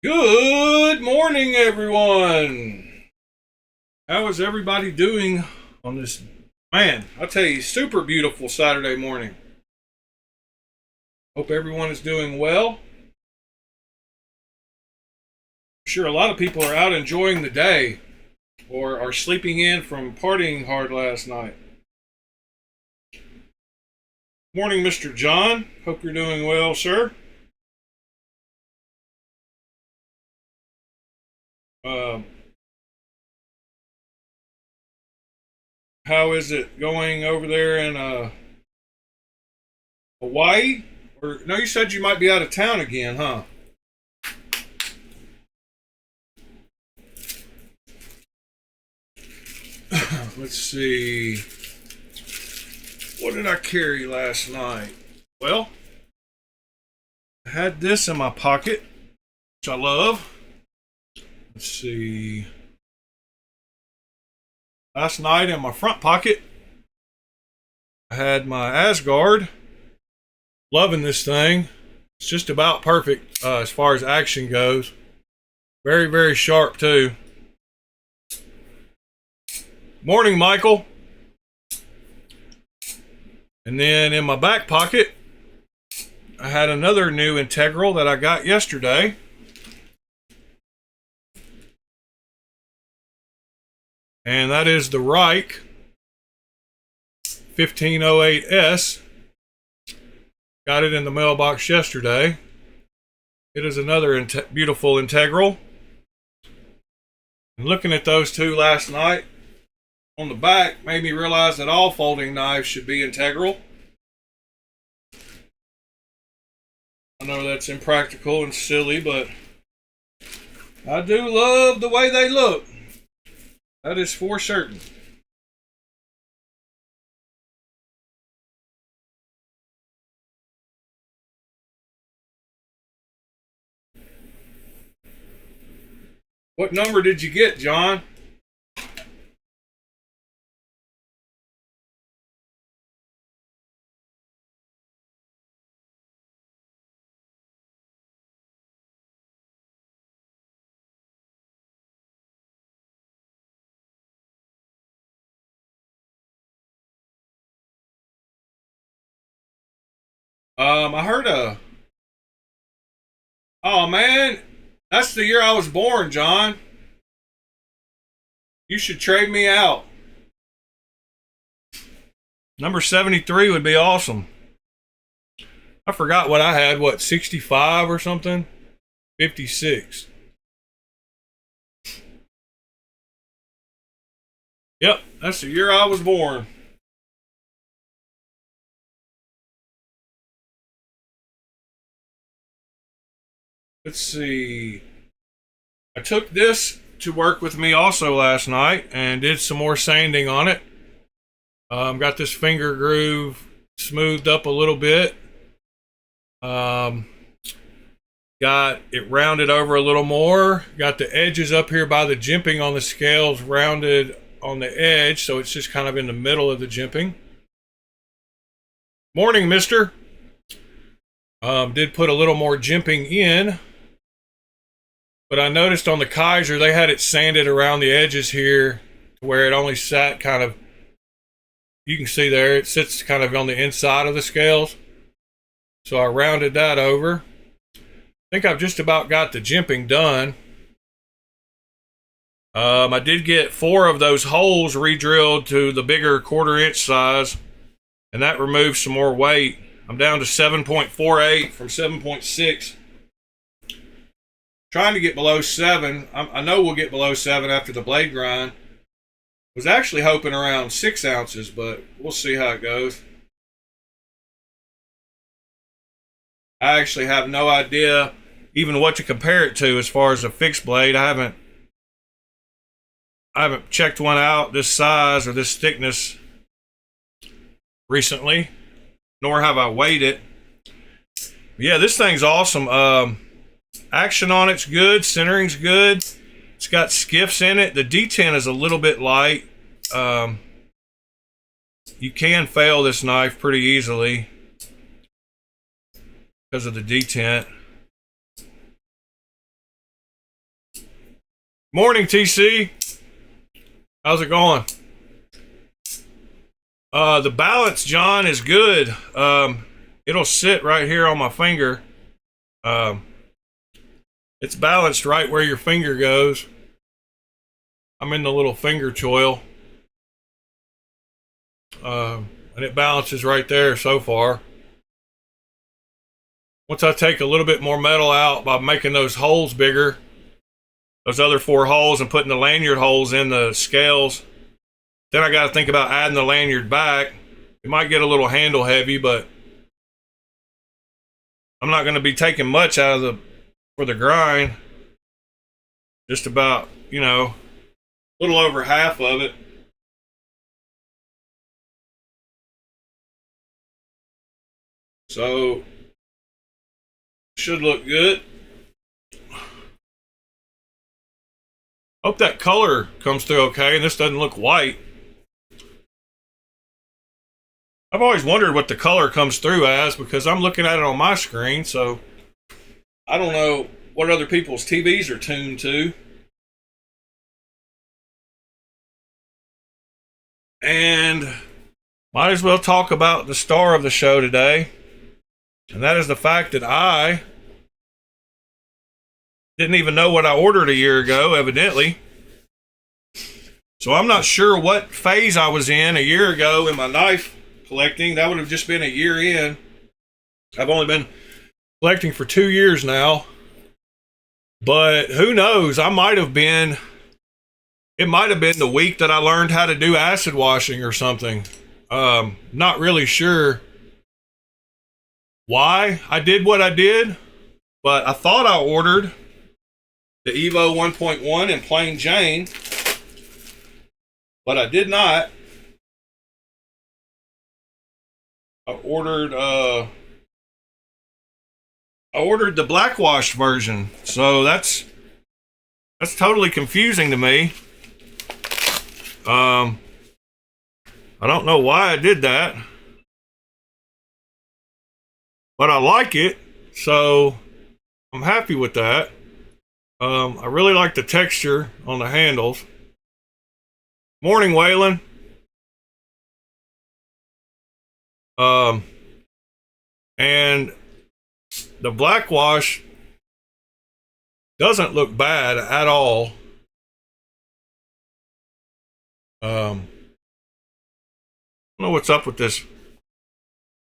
Good morning, everyone. How is everybody doing on this, man, I'll tell you, super beautiful Saturday morning? Hope everyone is doing well. I'm sure a lot of people are out enjoying the day or are sleeping in from partying hard last night. Morning, Mr. John. Hope you're doing well, sir. Um, how is it going over there in Hawaii? Or no, you said you might be out of town again, huh? Let's see. What did I carry last night? Well, I had this in my pocket, which I love. Let's see. Last night in my front pocket, I had my Asgard. Loving this thing. It's just about perfect as far as action goes. Very, very sharp, too. Morning, Michael. And then in my back pocket, I had another new integral that I got yesterday. And that is the Reich 1508S. Got it in the mailbox yesterday. It is another beautiful integral. And looking at those two last night on the back made me realize that all folding knives should be integral. I know that's impractical and silly, but I do love the way they look. That is for certain. What number did you get, John? I heard oh man, that's the year I was born, John. You should trade me out. Number 73 would be awesome. I forgot what I had, 65 or something? 56. Yep, that's the year I was born. Let's see. I took this to work with me also last night and did some more sanding on it. Got this finger groove smoothed up a little bit. Got it rounded over a little more. Got the edges up here by the jimping on the scales rounded on the edge, so it's just kind of in the middle of the jimping. Morning, mister. Did put a little more jimping in. But I noticed on the Kaiser, they had it sanded around the edges here where it only sat kind of, you can see there, it sits kind of on the inside of the scales. So I rounded that over. I think I've just about got the jimping done. I did get 4 of those holes re-drilled to the bigger 1/4 inch size, and that removed some more weight. I'm down to 7.48 from 7.6. Trying to get below 7. I know we'll get below 7 after the blade grind. Was actually hoping around 6 ounces, but we'll see how it goes. I actually have no idea even what to compare it to as far as a fixed blade. I haven't checked one out this size or this thickness recently, nor have I weighed it. But yeah, this thing's awesome. Action on it's good. Centering's good. It's got skiffs in it. The D10 is a little bit light. You can fail this knife pretty easily because of the D10. Morning, TC. How's it going? The balance, John, is good. It'll sit right here on my finger. It's balanced right where your finger goes. I'm in the little finger choil. And it balances right there so far. Once I take a little bit more metal out by making those holes bigger, those other 4 holes, and putting the lanyard holes in the scales, then I got to think about adding the lanyard back. It might get a little handle heavy, but I'm not going to be taking much out of for the grind. Just about, a little over half of it. So, should look good. Hope that color comes through okay, and this doesn't look white. I've always wondered what the color comes through as, because I'm looking at it on my screen, so I don't know what other people's TVs are tuned to. And might as well talk about the star of the show today, and that is the fact that I didn't even know what I ordered a year ago, evidently. So I'm not sure what phase I was in a year ago in my knife collecting. That would have just been a year in. I've only been collecting for 2 years now. But who knows? It might have been the week that I learned how to do acid washing or something. Not really sure why I did what I did, but I thought I ordered the Evo 1.1 in plain Jane, but I did not. I ordered the black wash version, so that's totally confusing to me. I don't know why I did that, but I like it, so I'm happy with that. I really like the texture on the handles. Morning, Waylon. And the black wash doesn't look bad at all. I don't know what's up with this.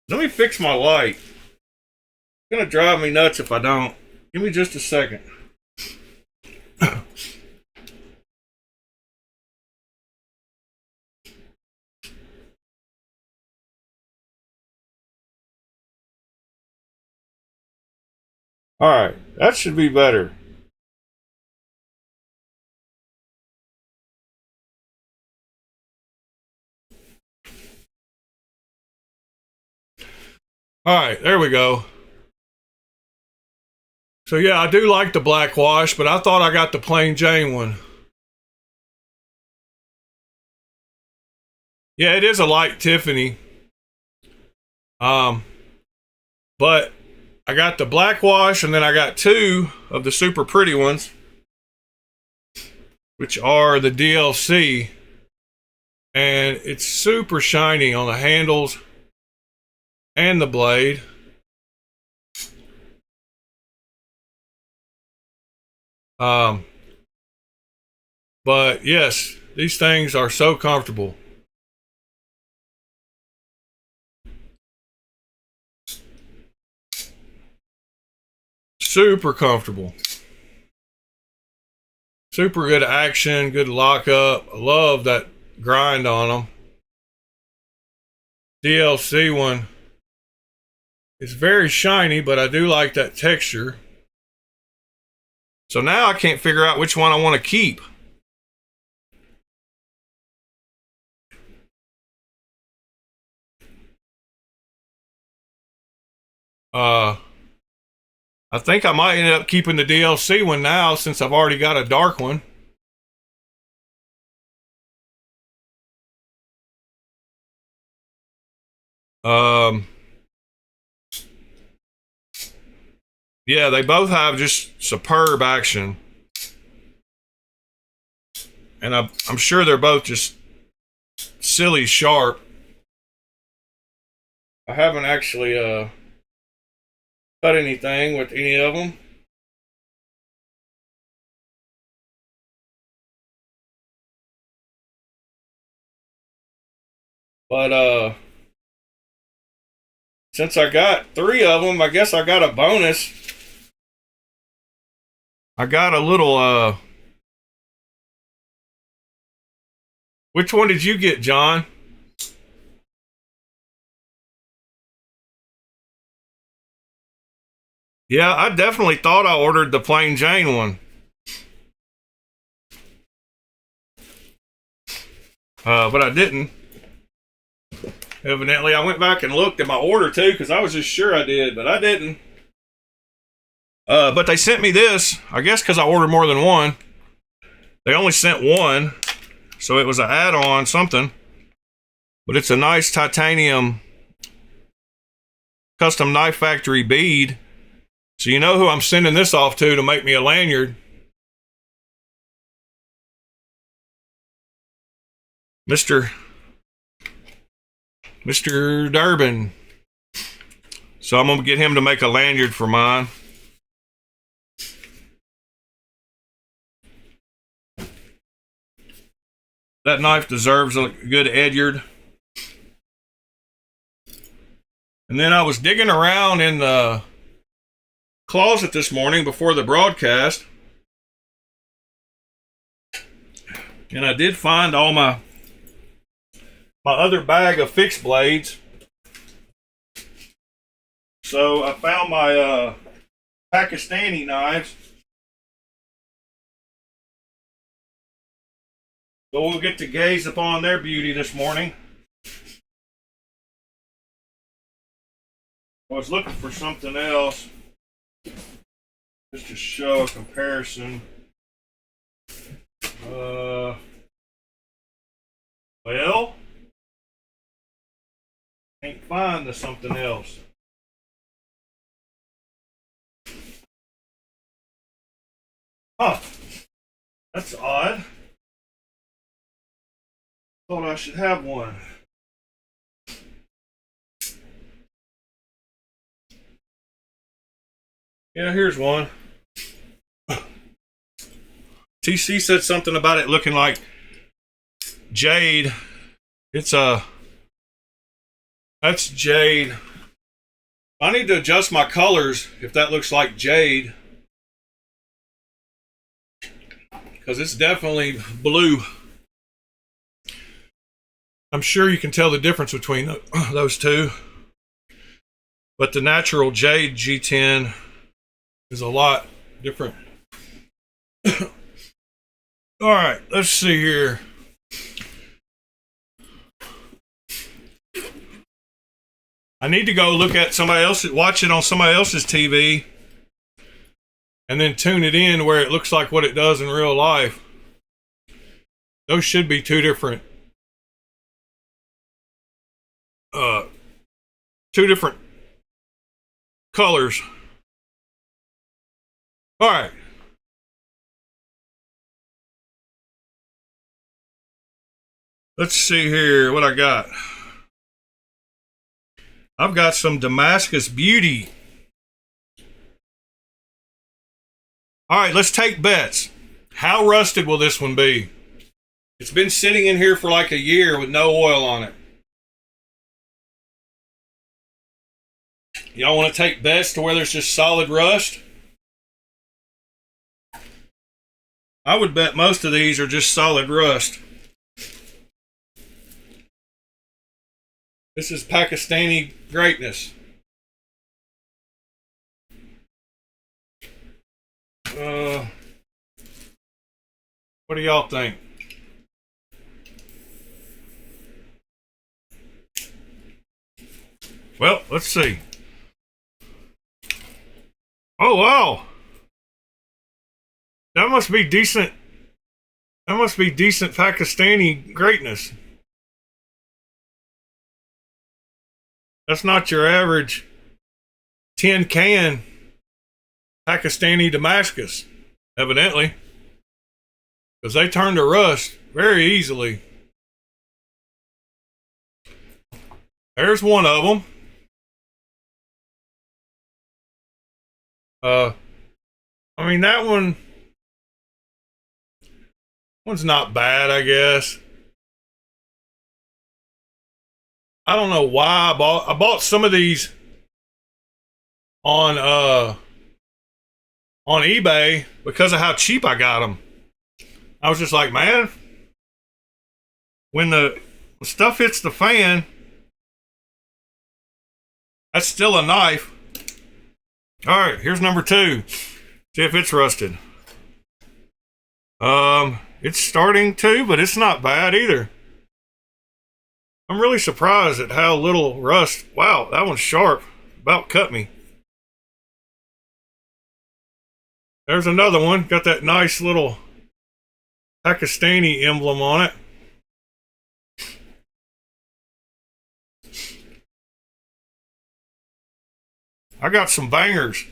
Let me fix my light. It's gonna drive me nuts if I don't. Give me just a second. All right, that should be better. All right, there we go. So yeah, I do like the black wash, but I thought I got the plain Jane one. Yeah, it is a light Tiffany. But I got the black wash, and then I got 2 of the super pretty ones, which are the DLC. And it's super shiny on the handles and the blade. But yes, these things are so comfortable. Super comfortable. Super good action, good lockup. I love that grind on them. DLC one is very shiny, but I do like that texture. So now I can't figure out which one I want to keep. I think I might end up keeping the DLC one now, since I've already got a dark one. Yeah, they both have just superb action. and I'm sure they're both just silly sharp. I haven't actually cut anything with any of them. But since I got 3 of them, I guess I got a bonus. I got a little which one did you get, John? Yeah, I definitely thought I ordered the plain Jane one. But I didn't. Evidently, I went back and looked at my order too, because I was just sure I did, but I didn't. But they sent me this, I guess because I ordered more than one. They only sent one, so it was an add-on something. But it's a nice titanium custom knife factory bead. So you know who I'm sending this off to make me a lanyard. Mr. Durbin. So I'm going to get him to make a lanyard for mine. That knife deserves a good Edyard. And then I was digging around in the closet this morning before the broadcast, and I did find all my other bag of fixed blades. So I found my Pakistani knives. So we'll get to gaze upon their beauty this morning. I was looking for something else just to show a comparison. Well, can't find the something else. Huh, that's odd. Thought I should have one. Yeah, here's one. TC said something about it looking like jade. It's that's jade. I need to adjust my colors if that looks like jade, because it's definitely blue. I'm sure you can tell the difference between those two, but the natural jade G10 is a lot different. All right, let's see here. I need to go look at somebody else, watch it on somebody else's TV, and then tune it in where it looks like what it does in real life. Those should be two different colors. All right. Let's see here what I got. I've got some Damascus Beauty. All right, let's take bets. How rusted will this one be? It's been sitting in here for like a year with no oil on it. Y'all want to take bets to where there's just solid rust? I would bet most of these are just solid rust. This is Pakistani greatness. What do y'all think? Well, let's see. Oh, wow. That must be decent. That must be decent Pakistani greatness. That's not your average tin can Pakistani Damascus, evidently. because they turn to rust very easily. There's one of them. I mean, that one's not bad, I guess. I don't know why I bought some of these on eBay because of how cheap I got them. I was just like, man, when the stuff hits the fan, that's still a knife. All right, here's number 2. See if it's rusted. It's starting to, but it's not bad either. I'm really surprised at how little rust. Wow, that one's sharp. About cut me. There's another one. Got that nice little Pakistani emblem on it. I got some bangers.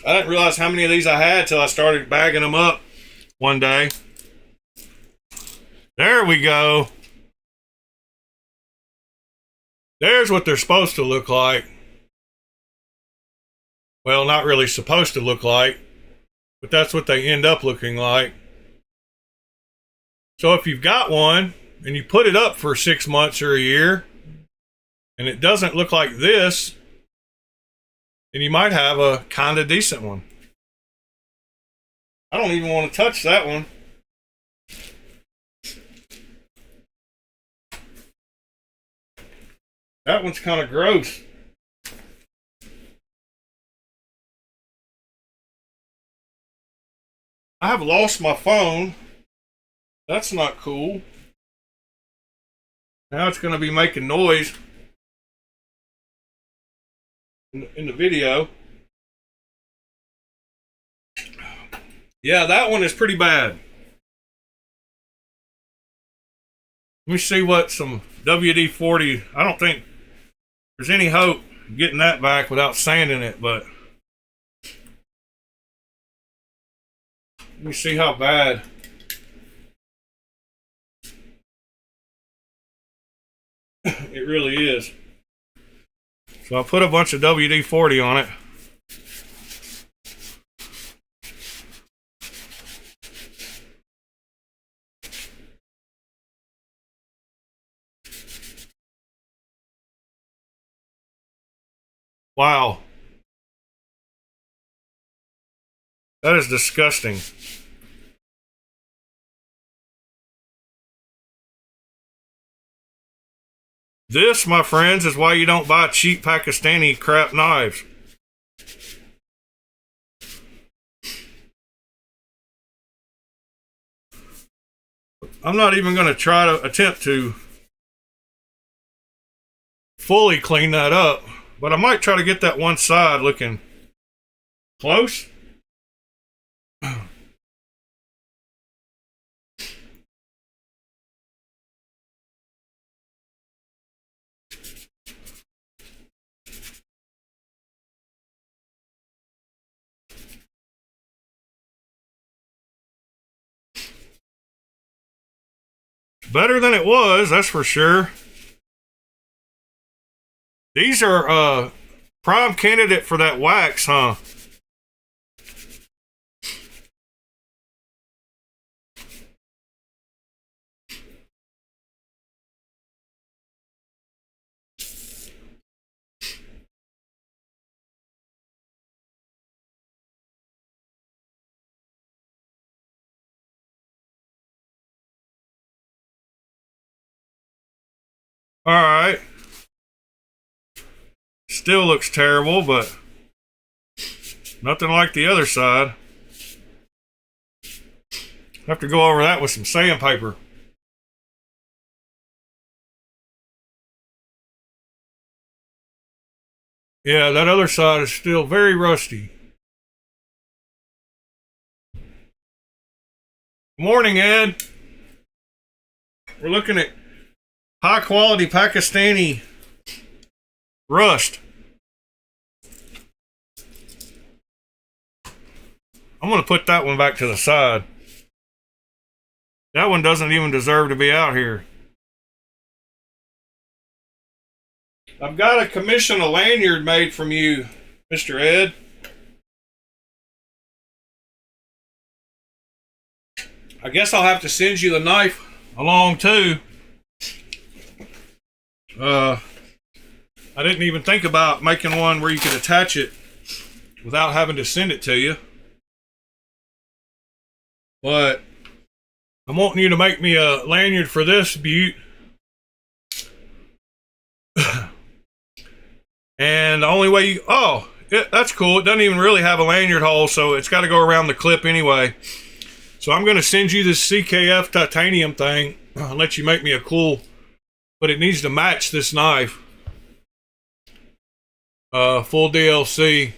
I didn't realize how many of these I had till I started bagging them up one day. There we go. There's what they're supposed to look like. Well, not really supposed to look like, but that's what they end up looking like. So if you've got one and you put it up for 6 months or a year and it doesn't look like this, then you might have a kind of decent one. I don't even want to touch that one. That one's kind of gross. I have lost my phone. That's not cool. Now it's going to be making noise in the video. Yeah, that one is pretty bad. Let me see what some WD-40. I don't think there's any hope of getting that back without sanding it, but let me see how bad. It really is. So I put a bunch of WD-40 on it. Wow. That is disgusting. This, my friends, is why you don't buy cheap Pakistani crap knives. I'm not even going to try to attempt to fully clean that up, but I might try to get that one side looking close. Better than it was, that's for sure. These are prime candidate for that wax, huh? All right. Still looks terrible, but nothing like the other side. Have to go over that with some sandpaper. Yeah, that other side is still very rusty. Morning, Ed. We're looking at high quality Pakistani rust. I'm going to put that one back to the side. That one doesn't even deserve to be out here. I've got to commission a lanyard made from you, Mr. Ed. I guess I'll have to send you the knife along too. I didn't even think about making one where you could attach it without having to send it to you. But I'm wanting you to make me a lanyard for this beaut. And the only way you... Oh, that's cool. It doesn't even really have a lanyard hole, so it's got to go around the clip anyway. So I'm going to send you this CKF titanium thing and let you make me a cool... But it needs to match this knife. Full DLC.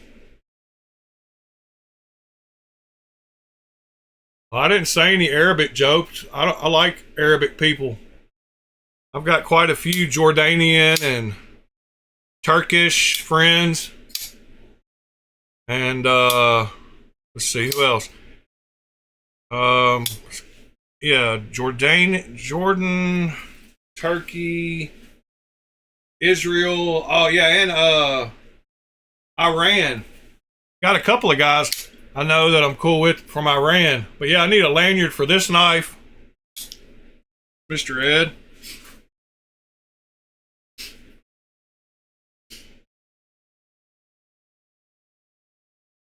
Well, I didn't say any Arabic jokes. I like Arabic people. I've got quite a few Jordanian and Turkish friends. And let's see, who else? Yeah, Jordan, Turkey, Israel. Oh yeah, and Iran. Got a couple of guys I know that I'm cool with from Iran. But yeah, I need a lanyard for this knife, Mr. Ed.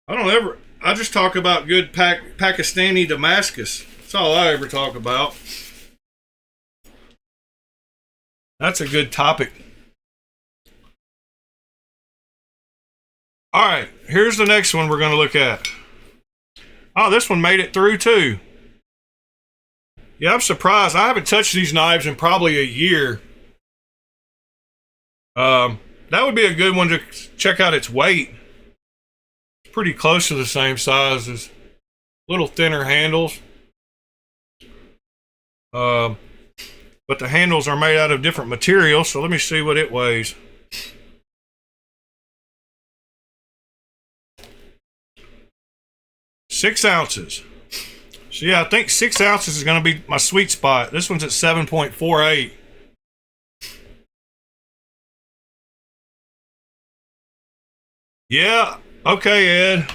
I just talk about good Pakistani Damascus. That's all I ever talk about. That's a good topic. All right, here's the next one we're going to look at. Oh, this one made it through too. Yeah, I'm surprised. I haven't touched these knives in probably a year. That would be a good one to check out its weight. It's pretty close to the same size as little thinner handles. But the handles are made out of different materials, so let me see what it weighs. Six ounces. So yeah, I think 6 ounces is going to be my sweet spot. This one's at 7.48. Yeah, okay, Ed.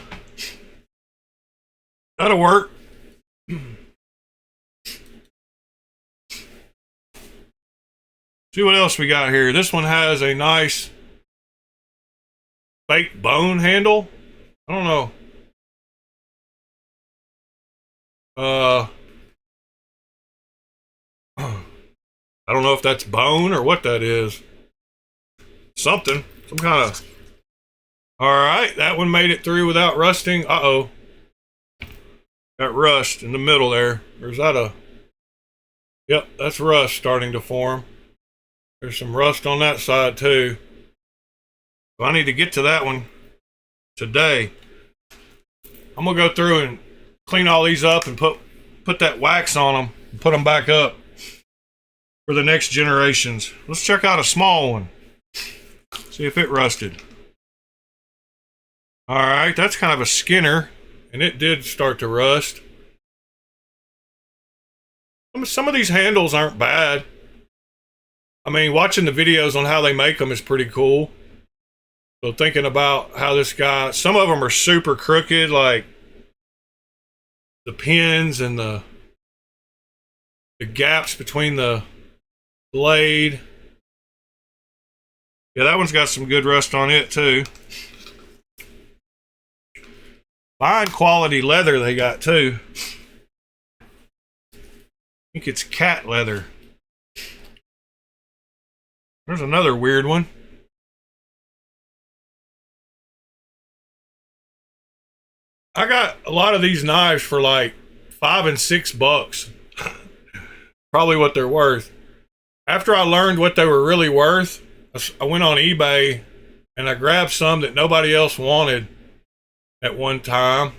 That'll work. See what else we got here. This one has a nice fake bone handle. I don't know. I don't know if that's bone or what that is. Something. Some kind of... Alright, that one made it through without rusting. Uh-oh. Got rust in the middle there. Or is that a... Yep, that's rust starting to form. There's some rust on that side too. So I need to get to that one today. I'm going to go through and clean all these up and put that wax on them and put them back up for the next generations. Let's check out a small one. See if it rusted. Alright, that's kind of a Skinner, and it did start to rust. Some of these handles aren't bad. I mean, watching the videos on how they make them is pretty cool. So thinking about how this guy, some of them are super crooked, like the pins and the gaps between the blade. Yeah, that one's got some good rust on it too. Fine quality leather they got too. I think it's cat leather. There's another weird one. I got a lot of these knives for like $5 and $6. Probably what they're worth. After I learned what they were really worth, I went on eBay and I grabbed some that nobody else wanted at one time.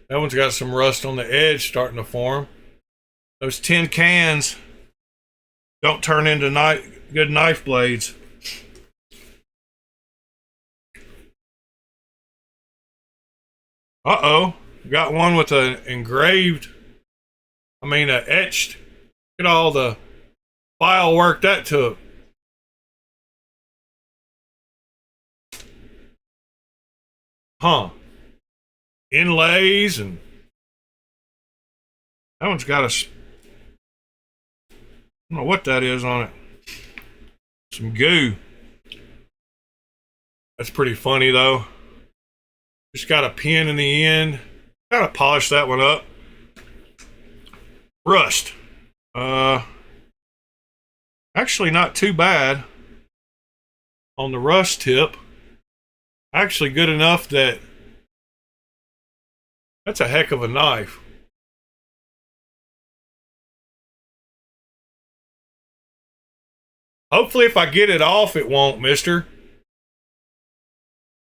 That one's got some rust on the edge starting to form. Those tin cans don't turn into good knife blades. Uh-oh. Got one with an engraved, etched. Look at all the file work that took. Huh. Inlays, and that one's got I don't know what that is on it. Some goo. That's pretty funny though. Just got a pin in the end. Gotta polish that one up. Rust. Actually not too bad on the rust tip. Actually good enough that that's a heck of a knife. Hopefully if I get it off, it won't, mister.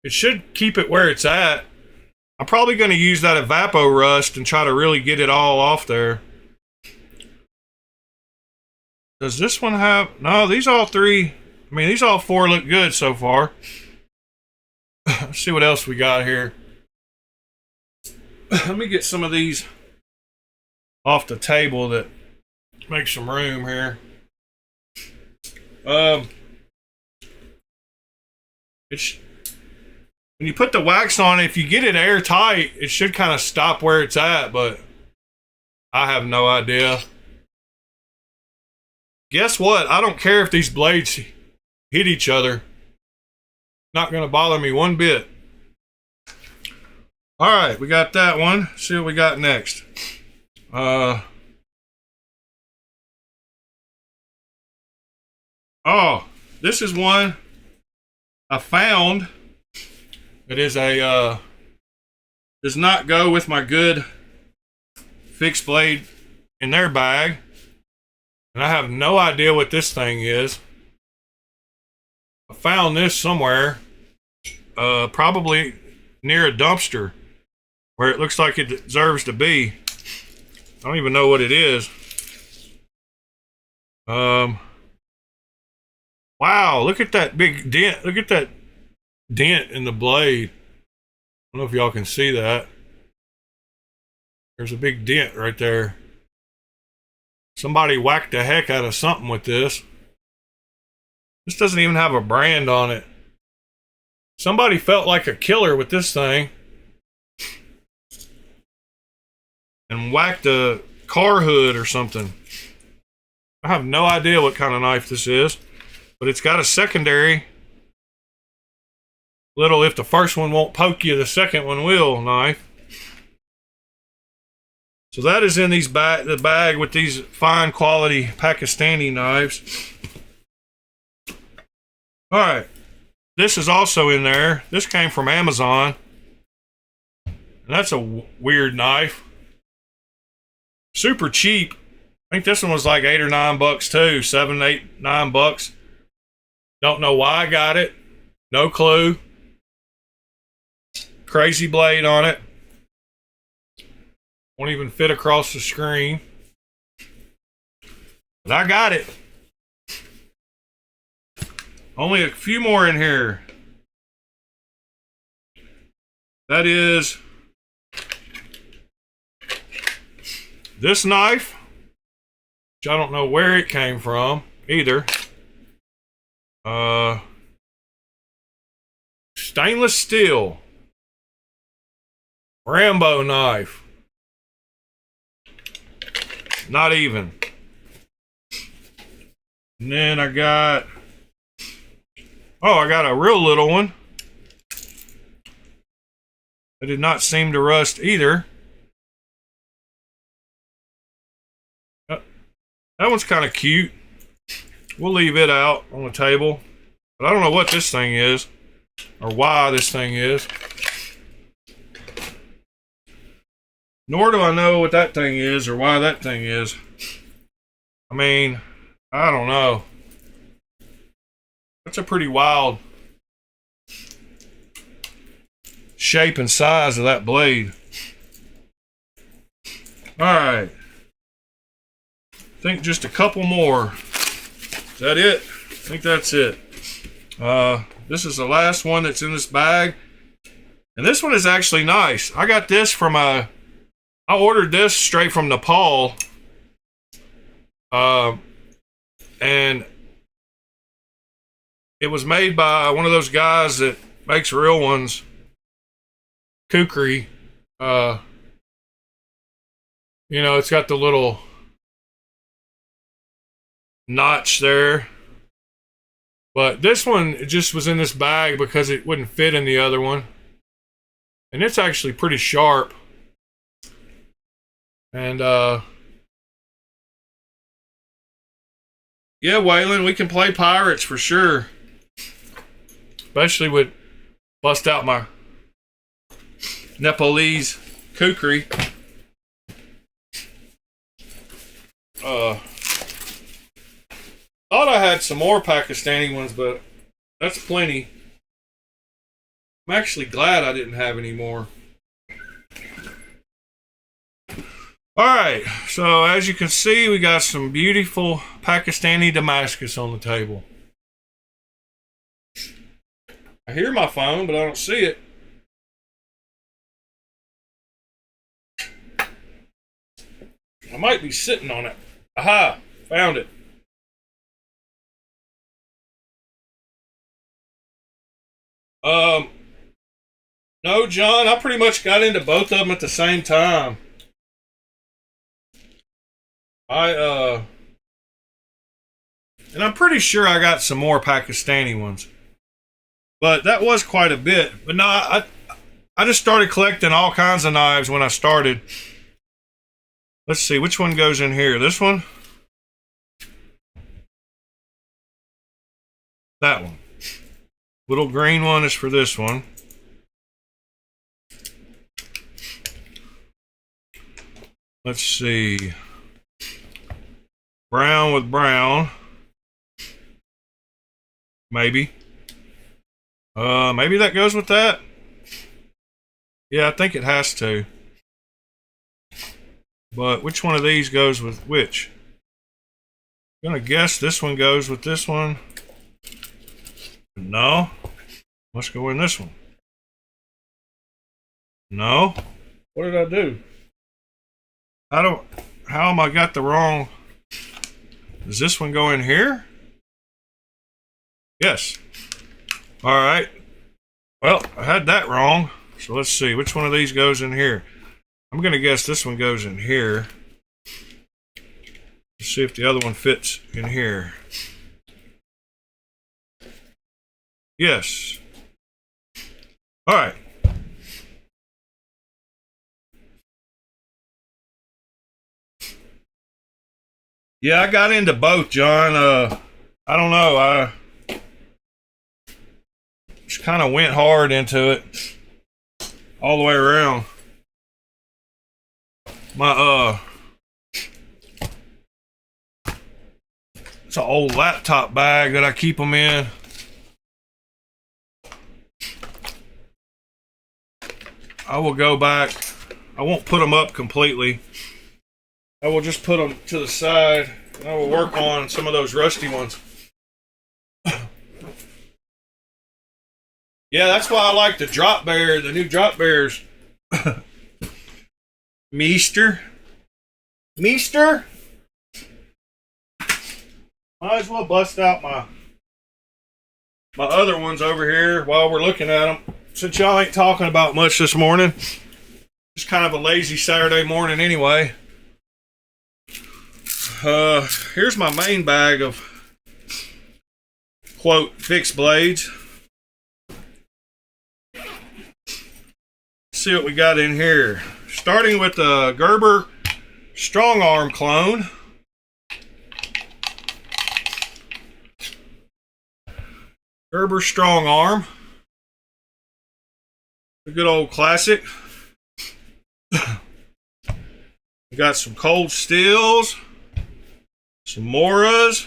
It should keep it where it's at. I'm probably going to use that Evapo Rust and try to really get it all off there. Does this one have... No, these all three... these all four look good so far. Let's see what else we got here. Let me get some of these off the table that make some room here. When you put the wax on it, if you get it airtight, it should kind of stop where it's at, but I have no idea. Guess what? I don't care if these blades hit each other. Not going to bother me one bit. All right, we got that one. Let's see what we got next. Oh, this is one I found. It is a does not go with my good fixed blade in their bag, and I have no idea what this thing is. I found this somewhere, probably near a dumpster, where it looks like it deserves to be. I don't even know what it is. Wow, look at that big dent. Look at that dent in the blade. I don't know if y'all can see that. There's a big dent right there. Somebody whacked the heck out of something with this. This doesn't even have a brand on it. Somebody felt like a killer with this thing and whacked a car hood or something. I have no idea what kind of knife this is, but it's got a secondary little if the first one won't poke you, the second one will knife. So that is in the bag with these fine quality Pakistani knives. All right, this is also in there. This came from Amazon. And that's a weird knife. Super cheap. I think this one was like $8 or $9 too. $7, $8, $9. Don't know why I got it. No clue. Crazy blade on it. Won't even fit across the screen. But I got it. Only a few more in here. That is this knife, which I don't know where it came from either. Stainless steel Rambo knife. Not even. And then I got a real little one. It did not seem to rust either. That one's kind of cute. We'll leave it out on the table. But I don't know what this thing is or why this thing is. Nor do I know what that thing is or why that thing is. I don't know. That's a pretty wild shape and size of that blade. Alright. I think just a couple more. Is that it? I think that's it. This is the last one that's in this bag. And this one is actually nice. I got this from I ordered this straight from Nepal. And it was made by one of those guys that makes real ones. Kukri. You know, it's got the little notch there. But this one, it just was in this bag because it wouldn't fit in the other one. And it's actually pretty sharp. And, yeah, Waylon, we can play pirates for sure. Especially with bust out my Nepalese kukri. Thought I had some more Pakistani ones, but that's plenty. I'm actually glad I didn't have any more. Alright, so as you can see, we got some beautiful Pakistani Damascus on the table. I hear my phone, but I don't see it. I might be sitting on it. Aha! Found it. No, John, I pretty much got into both of them at the same time. And I'm pretty sure I got some more Pakistani ones. But that was quite a bit. But no, I just started collecting all kinds of knives when I started. Let's see, which one goes in here? This one? That one. Little green one is for this one. Let's see. Brown with brown. Maybe. Maybe that goes with that. Yeah, I think it has to. But which one of these goes with which? I'm gonna guess this one goes with this one. No. Let's go in this one. No. What did I do? How am I got the wrong? Does this one go in here? Yes. All right. Well, I had that wrong. So let's see. Which one of these goes in here? I'm going to guess this one goes in here. Let's see if the other one fits in here. Yes. All right. Yeah, I got into both, John. I don't know. I just kind of went hard into it all the way around. It's an old laptop bag that I keep them in. I will go back. I won't put them up completely. I will just put them to the side, and I will work on some of those rusty ones. Yeah, that's why I like the drop bear, the new drop bears. Meester. Might as well bust out my other ones over here while we're looking at them. Since y'all ain't talking about much this morning. Just kind of a lazy Saturday morning anyway. Here's my main bag of quote fixed blades. Let's see what we got in here. Starting with the Gerber Strong Arm clone. Gerber Strong Arm. A good old classic. We got some cold steels. Some Moras,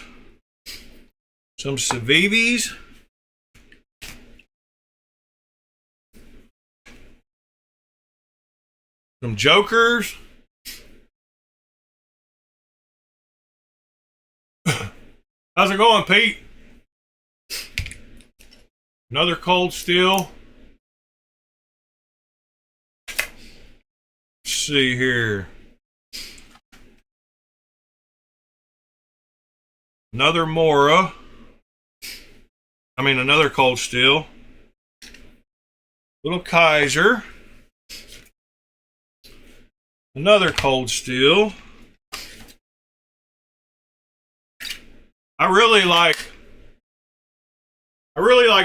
some Civivis, some Jokers. How's it going, Pete? Another cold steel. see here. Another Mora. I mean, another cold steel. Little Kaiser. Another cold steel. I really like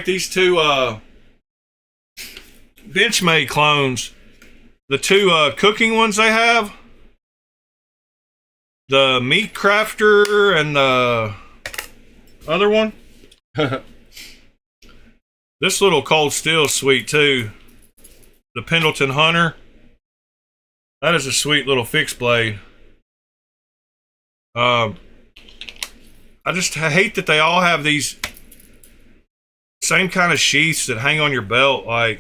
these two Benchmade clones. The two cooking ones they have. The Meat Crafter and the other one. This little cold steel is sweet too. The Pendleton Hunter. That is a sweet little fixed blade. I hate that they all have these same kind of sheaths that hang on your belt, like.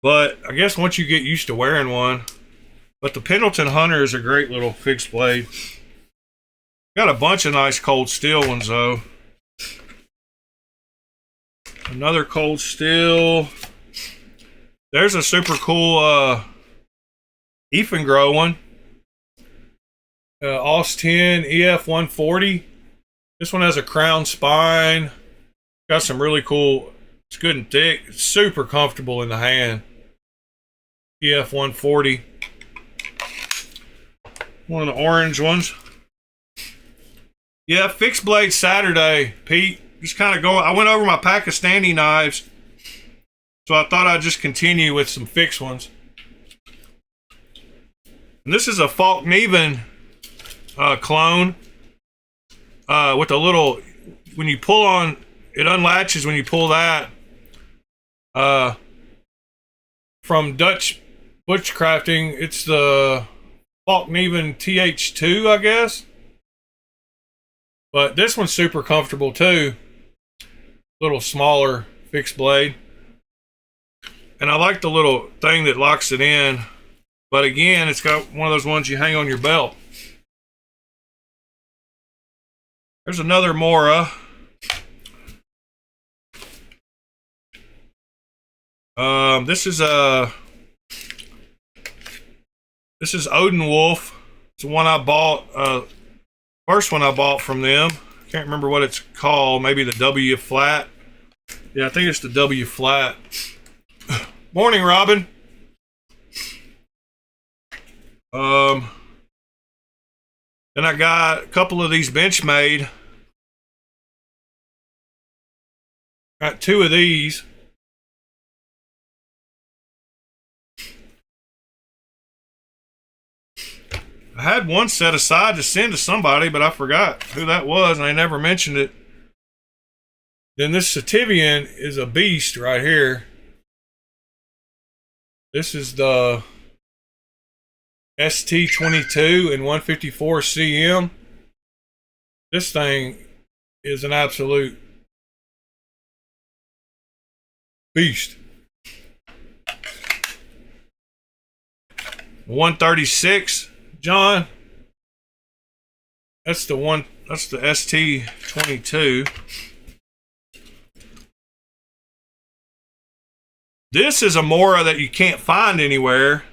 But I guess once you get used to wearing one. But the Pendleton Hunter is a great little fixed blade. Got a bunch of nice cold steel ones though. Another cold steel. There's a super cool Eifengro one. AUS 10 EF 140. This one has a crown spine. Got some really cool. It's good and thick. It's super comfortable in the hand. EF 140. One of the orange ones. Yeah, fixed blade Saturday, Pete. Just kind of going. I went over my Pakistani knives, so I thought I'd just continue with some fixed ones. And this is a Falkneven clone with a little. When you pull on, it unlatches when you pull that. From Dutch Bushcrafting, it's the Falkneven TH2, I guess. But this one's super comfortable too. Little smaller fixed blade. And I like the little thing that locks it in. But again, it's got one of those ones you hang on your belt. There's another Mora. This is Odenwolf. It's the one I bought. First one I bought from them. Can't remember what it's called. Maybe the W flat. Yeah, I think it's the W flat. Morning, Robin. Then I got a couple of these Benchmade. Got two of these. I had one set aside to send to somebody, but I forgot who that was, and I never mentioned it. Then this Sativian is a beast right here. This is the ST22 and 154 CM. This thing is an absolute beast. 136. John, that's the one. That's the ST22. This is a Mora that you can't find anywhere.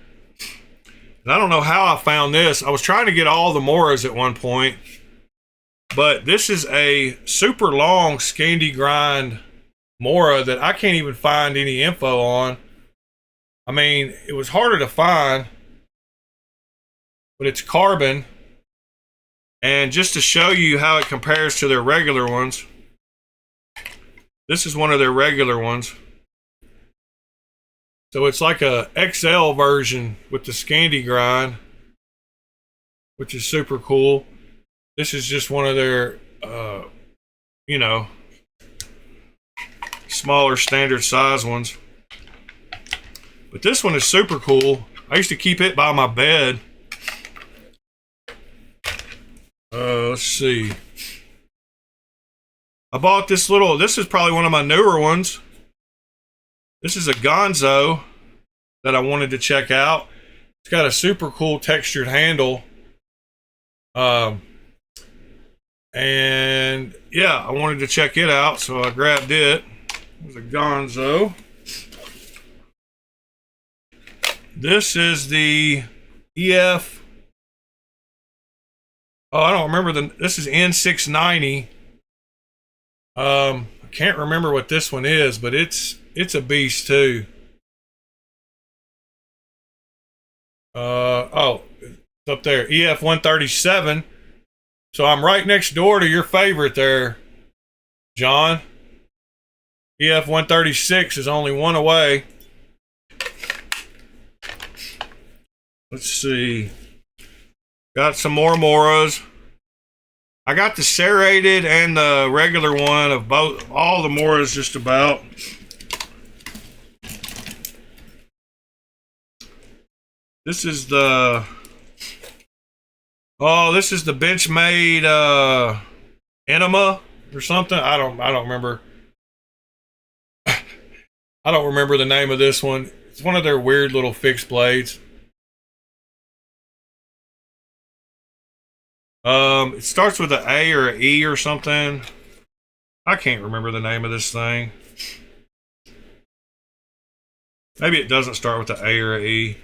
And I don't know how I found this. I was trying to get all the Moras at one point, but this is a super long Scandi grind Mora that I can't even find any info on. I mean, it was harder to find. But it's carbon. And just to show you how it compares to their regular ones, this is one of their regular ones. So it's like a XL version with the Scandi grind, which is super cool. This is just one of their, smaller standard size ones. But this one is super cool. I used to keep it by my bed. Let's see. I bought this little, this is probably one of my newer ones. This is a Gonzo that I wanted to check out. It's got a super cool textured handle. And yeah, I wanted to check it out, so I grabbed it. It was a Gonzo. This is the EF. Oh, I don't remember this is N690. I can't remember what this one is, but it's a beast too. Oh, it's up there, EF 137. So I'm right next door to your favorite there, John. EF 136 is only one away. Let's see. Got some more Moras. I got the serrated and the regular one of both, all the Moras just about. This is the, oh, this is the Benchmade Enema or something. I don't remember. I don't remember the name of this one. It's one of their weird little fixed blades. It starts with an A or an E or something. I can't remember the name of this thing. Maybe it doesn't start with an A or an E.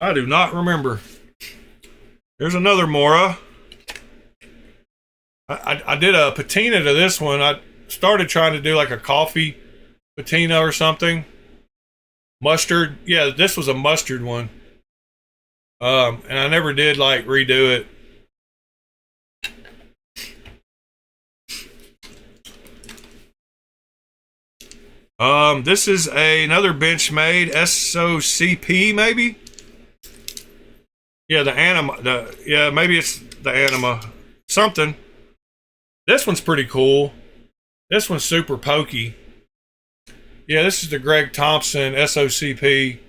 I do not remember. There's another Mora. I did a patina to this one. I started trying to do like a coffee patina or something. Mustard. Yeah, this was a mustard one. And I never did like redo it. This is another Benchmade SOCP maybe. Yeah, the Anima. Yeah, maybe it's the Anima. Something. This one's pretty cool. This one's super pokey. Yeah, this is the Greg Thompson SOCP. It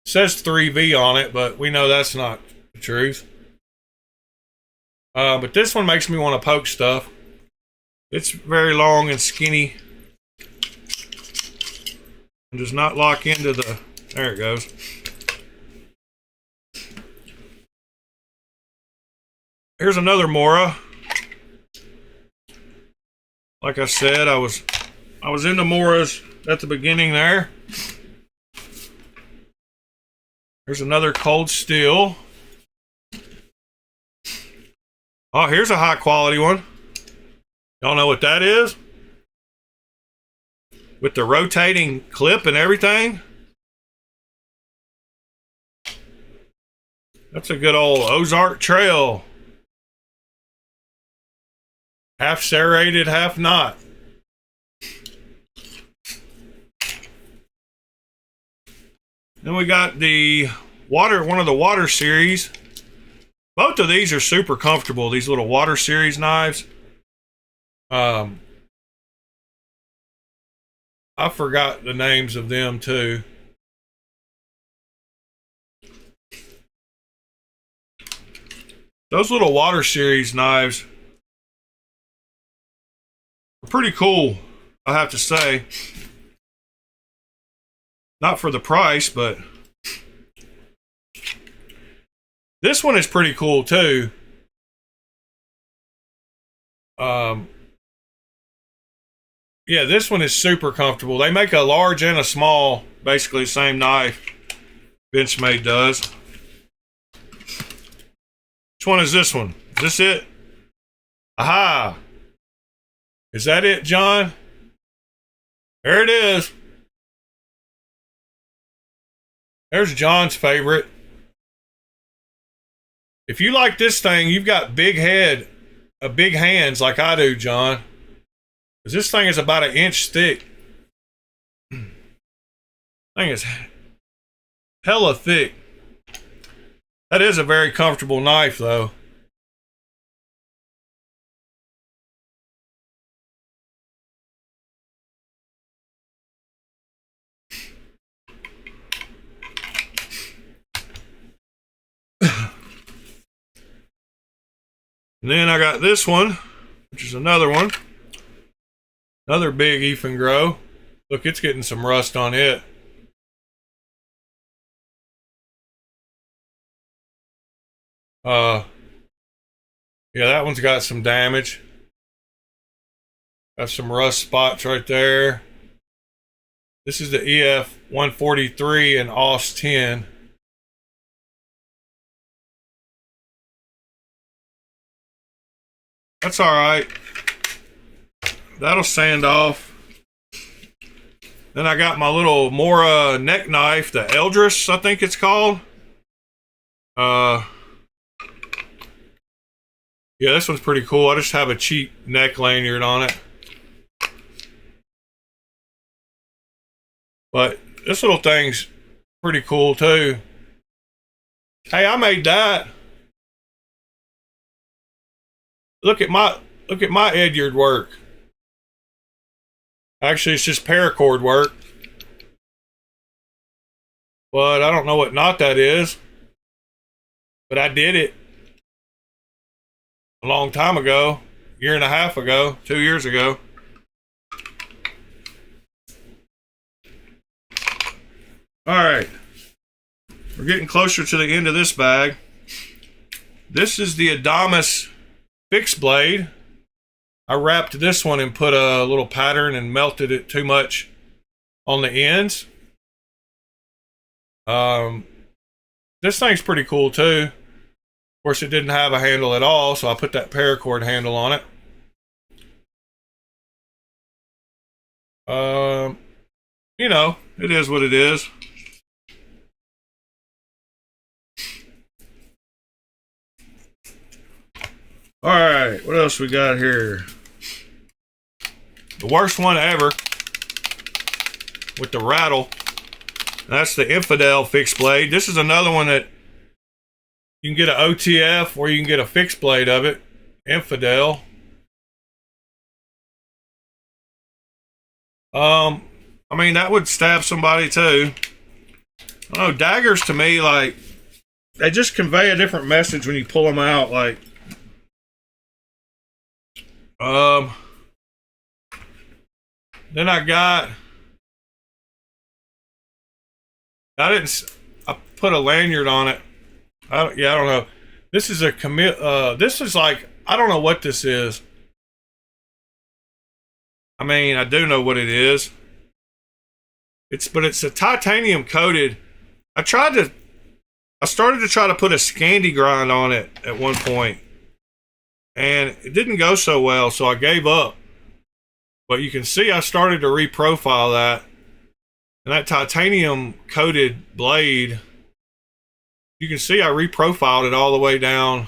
says 3V on it, but we know that's not the truth. But this one makes me want to poke stuff. It's very long and skinny. And does not lock into the... There it goes. Here's another Mora. Like I said, I was into Moras at the beginning there. Here's another cold steel. Oh, here's a high quality one. Y'all know what that is? With the rotating clip and everything. That's a good old Ozark Trail. Half serrated, half not. Then we got the water, one of the water series. Both of these are super comfortable, these little water series knives. I forgot the names of them too. Those little water series knives are pretty cool, I have to say. Not for the price, but this one is pretty cool too. Yeah, this one is super comfortable. They make a large and a small, basically the same knife Benchmade does. Which one is this one? Is this it? Aha! Is that it, John? There it is. There's John's favorite. If you like this thing, you've got big hands like I do, John. Because this thing is about 1 inch thick. Thing is hella thick. That is a very comfortable knife, though. And then I got this one, which is another one. Another big Grow. Look, it's getting some rust on it. Yeah, that one's got some damage. Got some rust spots right there. This is the EF 143 and AUS 10. That's all right. That'll sand off. Then I got my little Mora neck knife, the Eldris, I think it's called. Yeah, this one's pretty cool. I just have a cheap neck lanyard on it. But this little thing's pretty cool too. Hey, I made that. Look at my Edyard work. Actually, it's just paracord work. But I don't know what knot that is. But I did it a long time ago, year and a half ago, 2 years ago. All right, we're getting closer to the end of this bag. This is the Adamas fixed blade. I wrapped this one and put a little pattern and melted it too much on the ends. This thing's pretty cool too. Of course, it didn't have a handle at all, so I put that paracord handle on it. You know, it is what it is. All right, what else we got here? The worst one ever with the rattle. That's the Infidel fixed blade. This is another one that you can get an OTF or you can get a fixed blade of it. Infidel. I mean, that would stab somebody too. I don't know, daggers to me, like, they just convey a different message when you pull them out, like, then I put a lanyard on it. I don't know. This is this is like, I don't know what this is. I mean, I do know what it is. But it's a titanium coated. I started to try to put a Scandi grind on it at one point, and it didn't go so well, so I gave up. But you can see I started to reprofile that, and that titanium coated blade, you can see I reprofiled it all the way down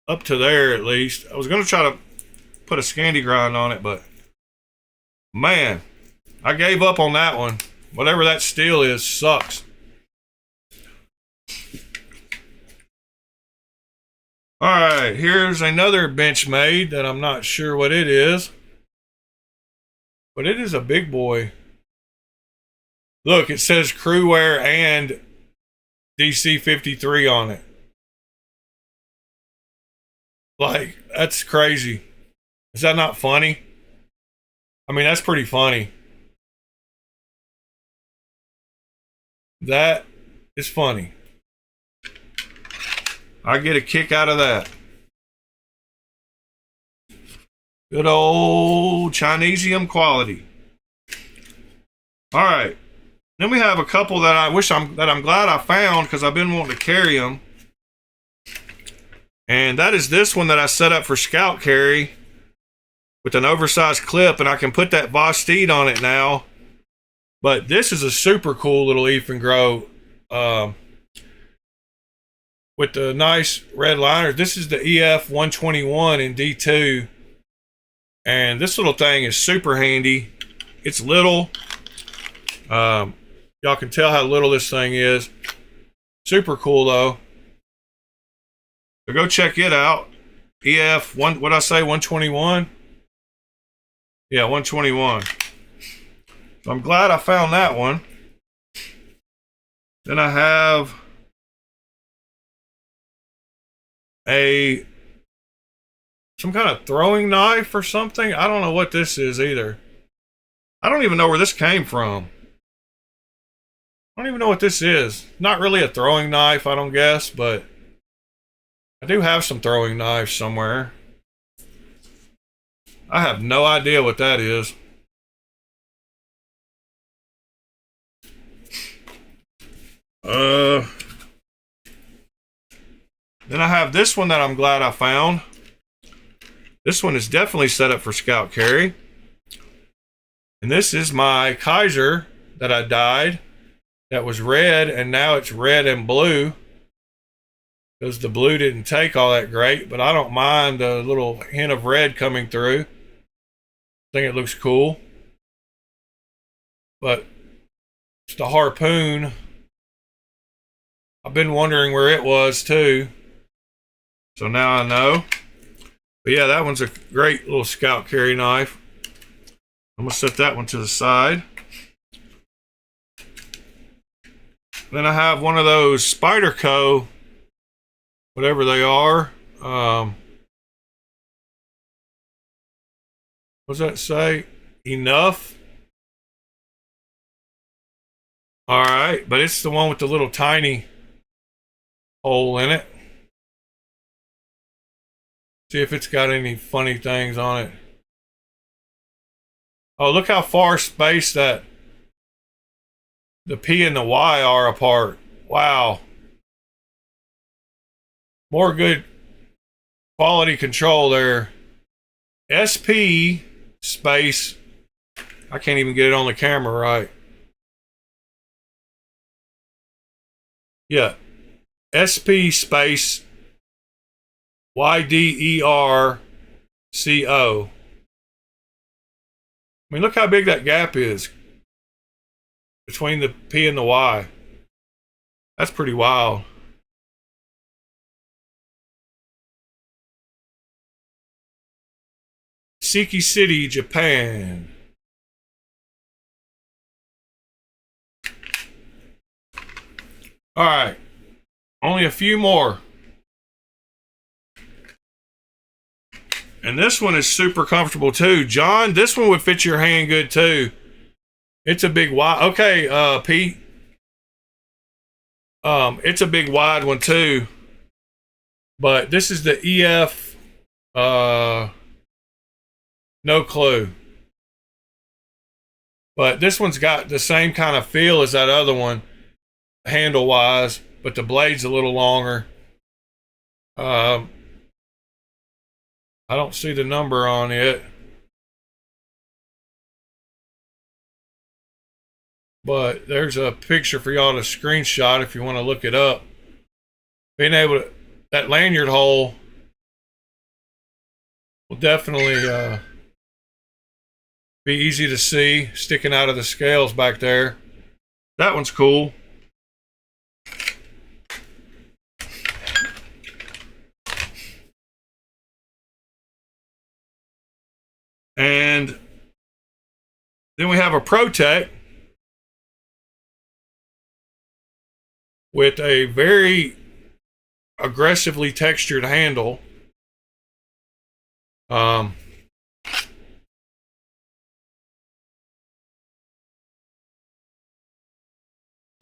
up to there at least. I was going to try to put a Scandi grind on it, but man, I gave up on that one. Whatever that steel is sucks. All right, here's another Benchmade that I'm not sure what it is, but it is a big boy. Look, it says Crewwear and DC 53 on it. Like, that's crazy. Is that not funny? I mean, that's pretty funny. That is funny. I get a kick out of that. Good old Chinesium quality. All right. Then we have a couple that I'm glad I found because I've been wanting to carry them. And that is this one that I set up for scout carry with an oversized clip, and I can put that Vosteed on it now. But this is a super cool little Effen with the nice red liners. This is the EF 121 in D2, and this little thing is super handy. It's little. Y'all can tell how little this thing is. Super cool though. So go check it out. EF what I say, 121? Yeah, 121. So I'm glad I found that one. Then I have some kind of throwing knife or something. I don't know what this is either. I don't even know where this came from. I don't even know what this is. Not really a throwing knife, I don't guess, but I do have some throwing knives somewhere. I have no idea what that is. Then I have this one that I'm glad I found. This one is definitely set up for scout carry. And this is my Kaiser that I dyed. That was red, and now it's red and blue. Because the blue didn't take all that great, but I don't mind the little hint of red coming through. I think it looks cool. But it's the harpoon. I've been wondering where it was too. So now I know. But yeah, that one's a great little scout carry knife. I'm going to set that one to the side. Then I have one of those Spyderco, whatever they are. What does that say? Enough. All right, but it's the one with the little tiny hole in it. See if it's got any funny things on it. Oh, look how far spaced that the P and the Y are apart. Wow. More good quality control there. SP space. I can't even get it on the camera right. Yeah. SP space YDERCO. I mean, look how big that gap is between the P and the Y. That's pretty wild. Siki City, Japan. All right. Only a few more. And this one is super comfortable too. John, this one would fit your hand good too. It's a big wide. Okay, Pete. It's a big wide one too. But this is the EF. No clue. But this one's got the same kind of feel as that other one, handle wise, but the blade's a little longer. I don't see the number on it. But there's a picture for y'all to screenshot if you want to look it up. Being able to, that lanyard hole will definitely be easy to see sticking out of the scales back there. That one's cool. And then we have a ProTech with a very aggressively textured handle.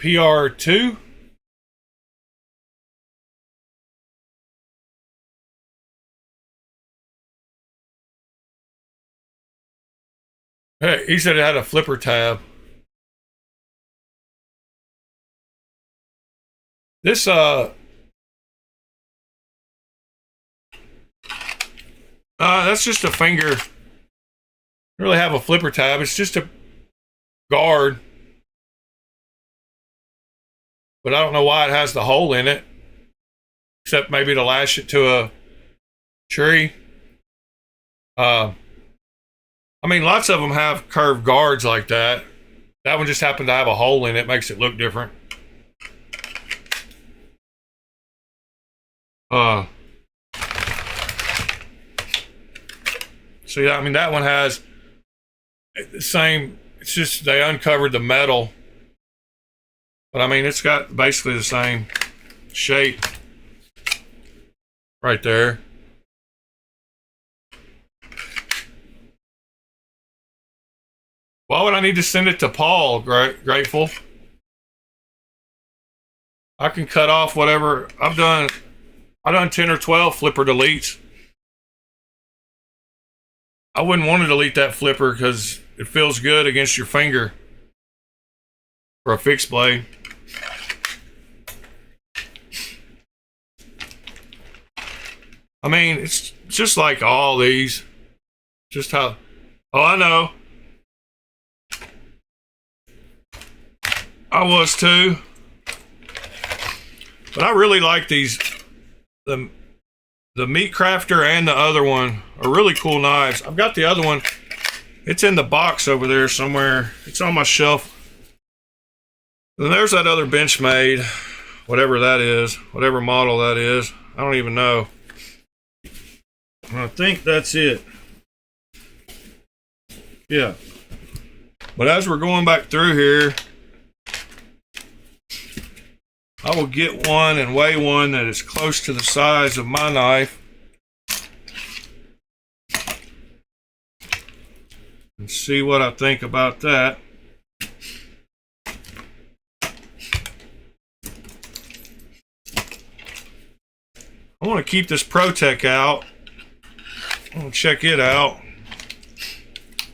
PR2. Hey, he said it had a flipper tab. This that's just a finger. Don't really have a flipper tab. It's just a guard. But I don't know why it has the hole in it. Except maybe to lash it to a tree. I mean, lots of them have curved guards like that. That one just happened to have a hole in it. Makes it look different. So yeah, I mean, that one has the same, it's just they uncovered the metal. But I mean, it's got basically the same shape right there. Why would I need to send it to Paul, Grateful? I can cut off whatever. I've done 10 or 12 flipper deletes. I wouldn't want to delete that flipper because it feels good against your finger for a fixed blade. I mean, it's just like all these. Just how... Oh, I know. I was too. But I really like these. The Meat Crafter and the other one are really cool knives. I've got the other one. It's in the box over there somewhere. It's on my shelf. And there's that other Benchmade. Whatever that is. Whatever model that is. I don't even know. I think that's it. Yeah. But as we're going back through here, I will get one and weigh one that is close to the size of my knife. And see what I think about that. I want to keep this ProTech out. I want to check it out.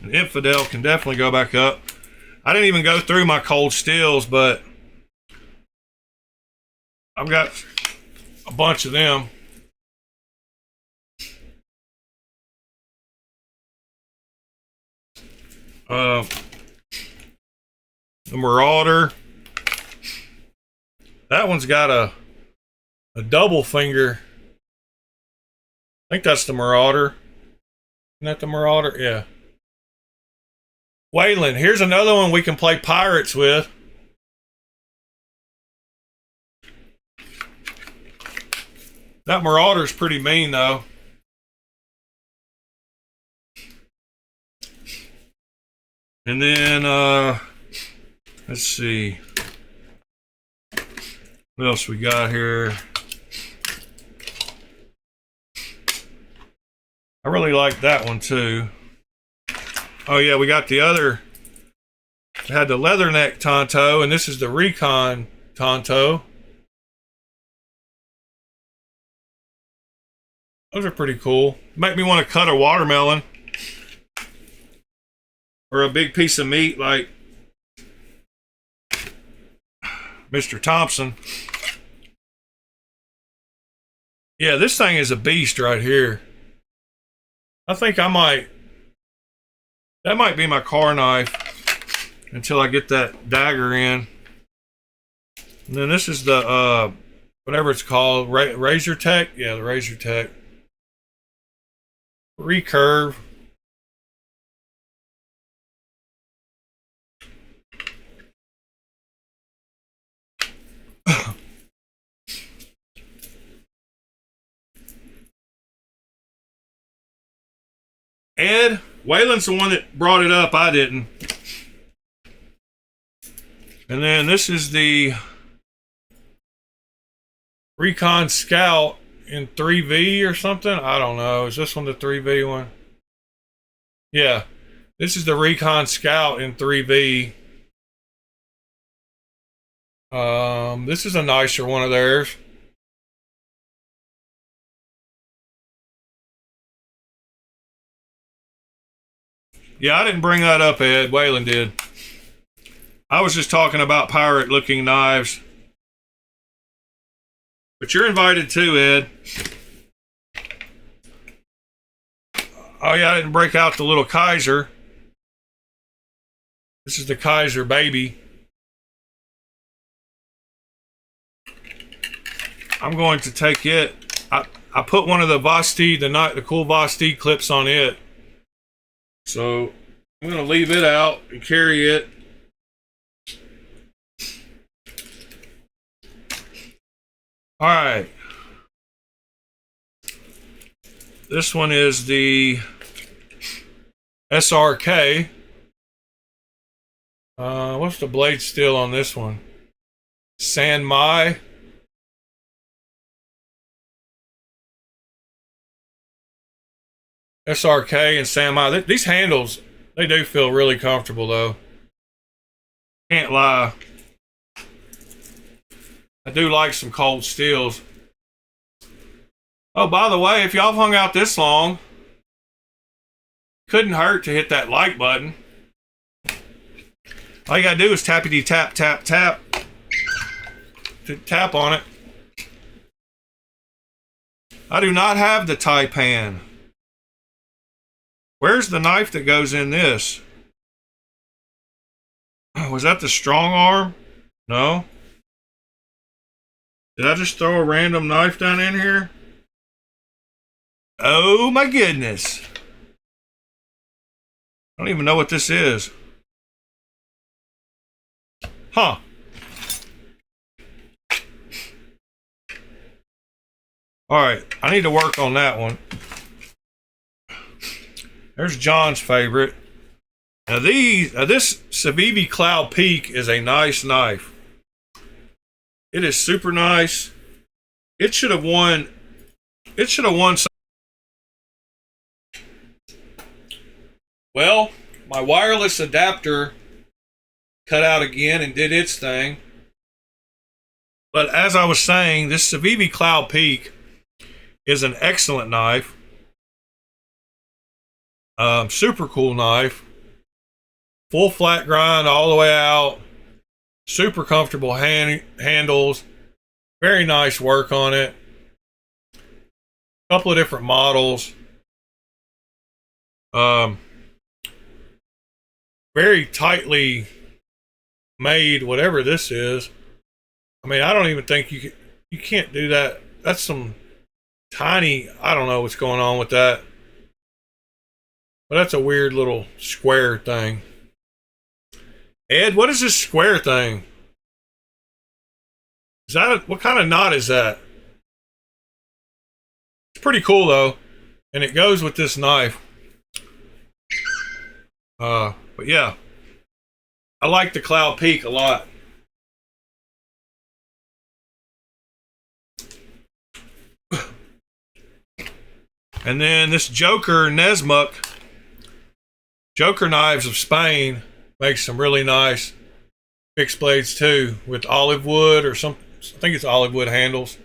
An Infidel can definitely go back up. I didn't even go through my cold steels, but I've got a bunch of them. The Marauder. That one's got a double finger. I think that's the Marauder. Isn't that the Marauder? Yeah. Wayland, here's another one we can play pirates with. That Marauder's pretty mean though. And then let's see. What else we got here? I really like that one too. Oh yeah, we got the other. It had the leather neck Tonto, and this is the Recon Tonto. Those are pretty cool. Make me want to cut a watermelon or a big piece of meat like Mr. Thompson. Yeah, this thing is a beast right here. I think I might. That might be my car knife until I get that dagger in. And then this is the whatever it's called, Razor Tech. Yeah, the Razor Tech. Recurve. Ed, Waylon's the one that brought it up. I didn't. And then this is the Recon Scout in 3V or something. I don't know. Is this one the 3V one? Yeah. This is the Recon Scout in 3V. This is a nicer one of theirs. Yeah, I didn't bring that up, Ed. Waylon did. I was just talking about pirate-looking knives. But you're invited too, Ed. Oh yeah, I didn't break out the little Kaiser. This is the Kaiser baby. I'm going to take it. I put one of the Vosti, the cool Vosti clips on it. So I'm going to leave it out and carry it. All right. This one is the SRK. What's the blade steel on this one? San Mai. SRK and San Mai. These handles, they do feel really comfortable though. Can't lie. I do like some cold steels. Oh, by the way, if y'all have hung out this long, couldn't hurt to hit that like button. All you gotta do is tappity tap, tap, tap. Tap on it. I do not have the taipan. Where's the knife that goes in this? Was that the strong arm? No. Did I just throw a random knife down in here? Oh my goodness. I don't even know what this is. Huh. Alright, I need to work on that one. There's John's favorite. Now this Civivi Cloud Peak is a nice knife. It is super nice. It should have won. It should have won. Well, my wireless adapter cut out again and did its thing. But as I was saying, this Civivi Cloud Peak is an excellent knife. Super cool knife. Full flat grind all the way out. Super comfortable handles. Very nice work on it. Couple of different models. Very tightly made, whatever this is. I mean, I don't even think you can't do that. That's some tiny, I don't know what's going on with that. But that's a weird little square thing. Ed, what is this square thing? Is that what kind of knot is that? It's pretty cool though, and it goes with this knife. But yeah, I like the Cloud Peak a lot. And then this Joker Nesmuk, Joker Knives of Spain, makes some really nice fixed blades too, with olive wood or some. I think it's olive wood handles.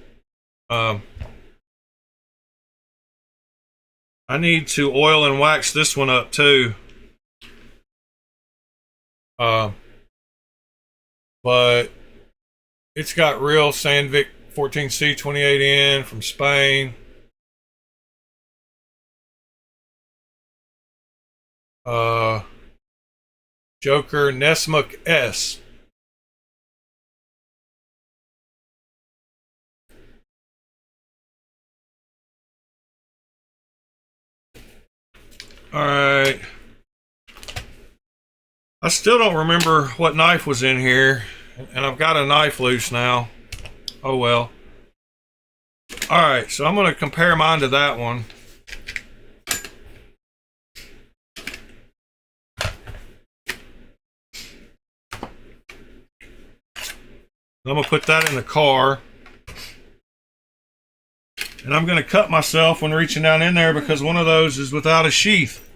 I need to oil and wax this one up too. But it's got real Sandvik 14C 28N from Spain. Joker Nesmuk S. All right. I still don't remember what knife was in here, and I've got a knife loose now. Oh well. All right, so I'm going to compare mine to that one. I'm going to put that in the car. And I'm going to cut myself when reaching down in there because one of those is without a sheath.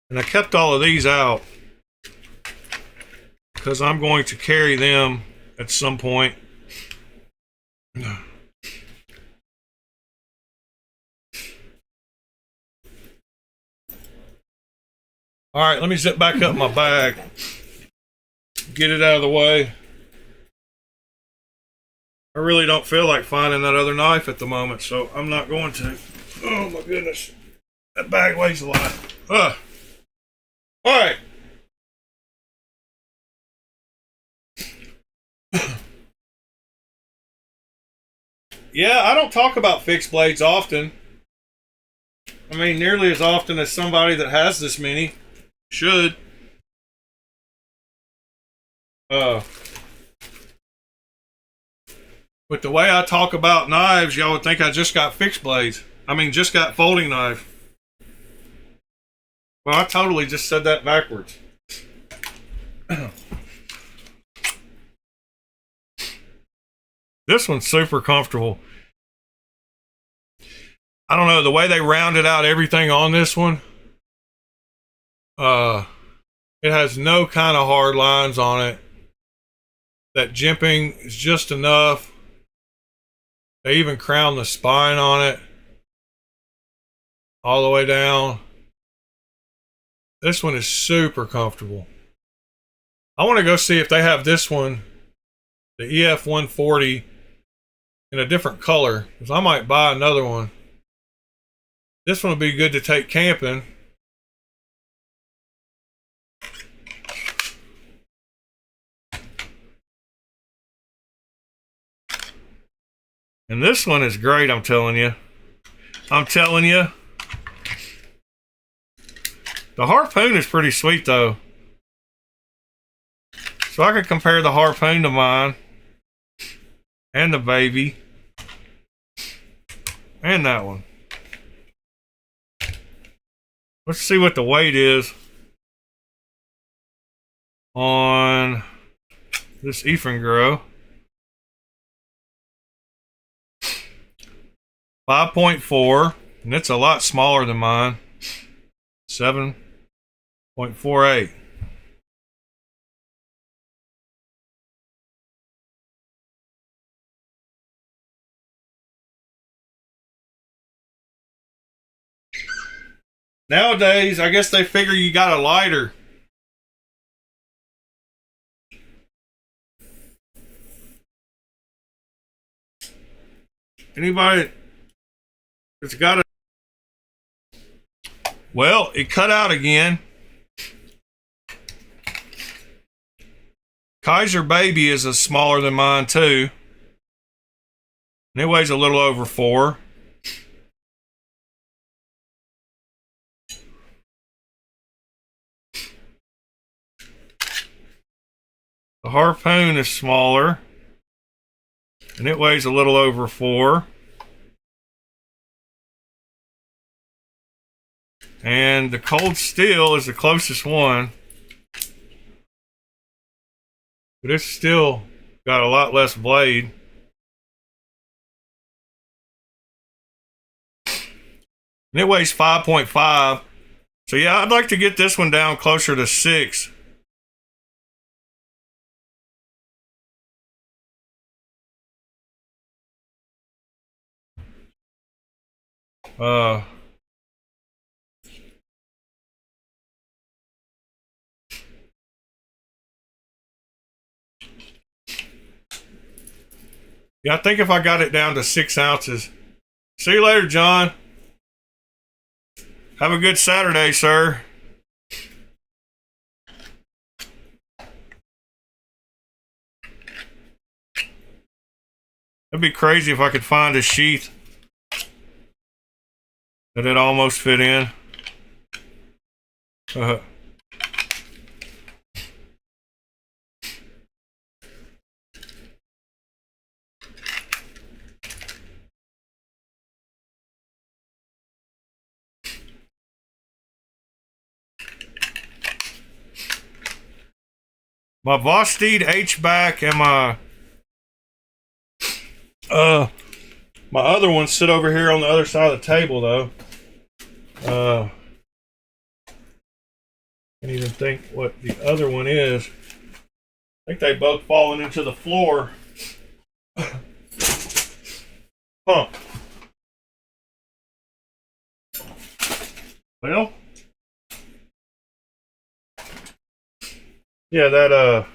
And I kept all of these out because I'm going to carry them at some point. All right, let me zip back up my bag. Get it out of the way. I really don't feel like finding that other knife at the moment, so I'm not going to. Oh my goodness. That bag weighs a lot. All right. Yeah, I don't talk about fixed blades often. I mean, nearly as often as somebody that has this many should. With the way I talk about knives, y'all would think I just got fixed blades. I mean, just got folding knife. Well, I totally just said that backwards. This one's super comfortable. I don't know, the way they rounded out everything on this one. It has no kind of hard lines on it. That jimping is just enough. They even crown the spine on it all the way down. This one is super comfortable. I want to go see if they have this one, the EF 140 in a different color, because I might buy another one. This one would be good to take camping. And this one is great, I'm telling you. I'm telling you. The harpoon is pretty sweet though. So I could compare the harpoon to mine. And the baby. And that one. Let's see what the weight is on this Grow. 5.4, and it's a lot smaller than mine. 7.48. Nowadays, I guess they figure you got a lighter. Anybody that's got a... Well, it cut out again. Kaiser Baby is a smaller than mine too. And it weighs a little over 4. The harpoon is smaller. And it weighs a little over 4. And the Cold Steel is the closest one. But it's still got a lot less blade. And it weighs 5.5. So yeah, I'd like to get this one down closer to 6. Yeah, I think if I got it down to 6 ounces. See you later, John. Have a good Saturday, sir. It'd be crazy if I could find a sheath that it almost fit in. My Vosteed H-back and my other ones sit over here on the other side of the table though. Can't even think what the other one is. I think they both fallen into the floor. Huh. Well, yeah, that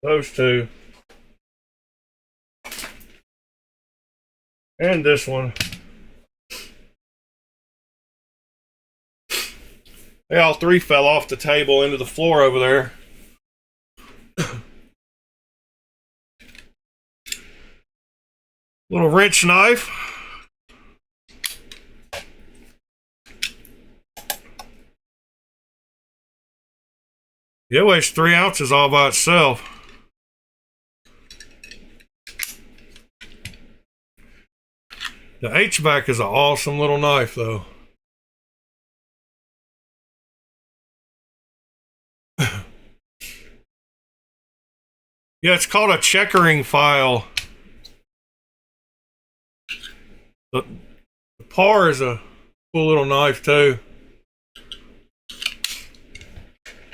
those two. And this one. They all three fell off the table into the floor over there. Little wrench knife. Yeah, it weighs 3 ounces all by itself. The H-back is an awesome little knife though. Yeah, it's called a checkering file. The par is a cool little knife too.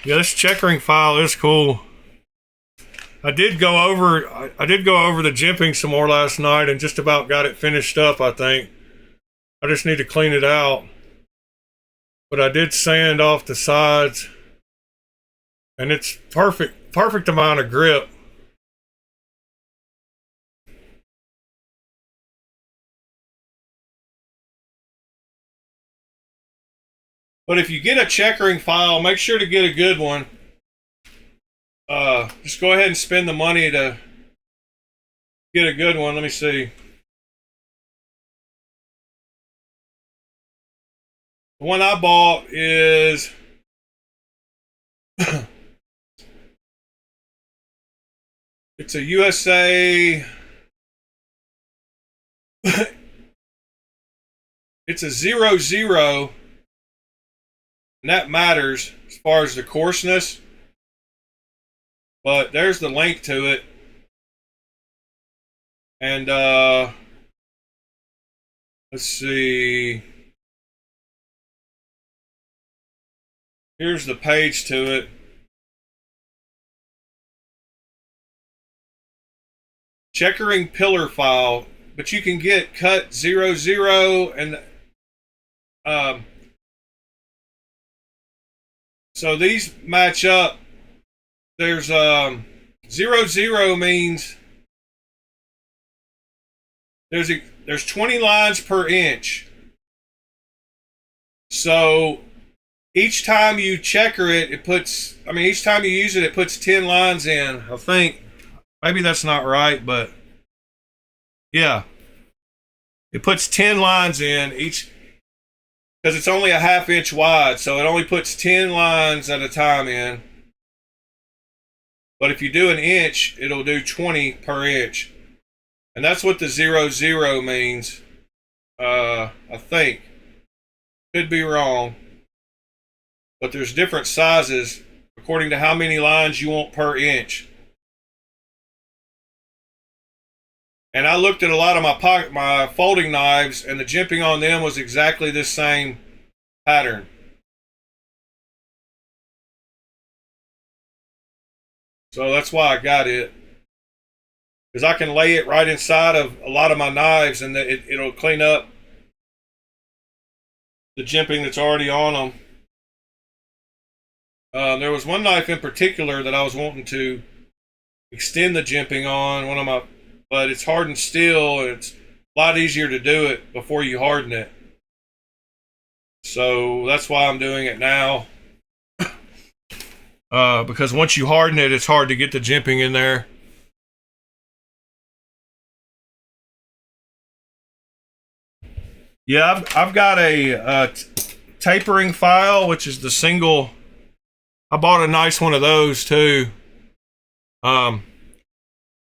Yeah, this checkering file is cool. I did go over the jimping some more last night and just about got it finished up, I think. I just need to clean it out. But I did sand off the sides. And it's perfect amount of grip. But if you get a checkering file, make sure to get a good one. Just go ahead and spend the money to get a good one. Let me see. The one I bought is it's a USA. It's a 0-0, and that matters as far as the coarseness. But there's the link to it. And let's see. Here's the page to it. Checkering pillar file, but you can get cut 0-0 and so these match up. There's 0-0 means there's 20 lines per inch. So each time you checker it, each time you use it, it puts 10 lines in. I think maybe that's not right, but yeah, it puts 10 lines in each, because it's only a ½ inch wide, so it only puts 10 lines at a time in. But if you do an inch, it'll do 20 per inch. And that's what the 0-0 means. I think. Could be wrong. But there's different sizes according to how many lines you want per inch. And I looked at a lot of my folding knives, and the jimping on them was exactly this same pattern. So that's why I got it, because I can lay it right inside of a lot of my knives, and it'll clean up the jimping that's already on them. There was one knife in particular that I was wanting to extend the jimping on, but it's hardened steel, and it's a lot easier to do it before you harden it. So that's why I'm doing it now. Because once you harden it, it's hard to get the jimping in there. Yeah, I've got a tapering file, which is the single. I bought a nice one of those too.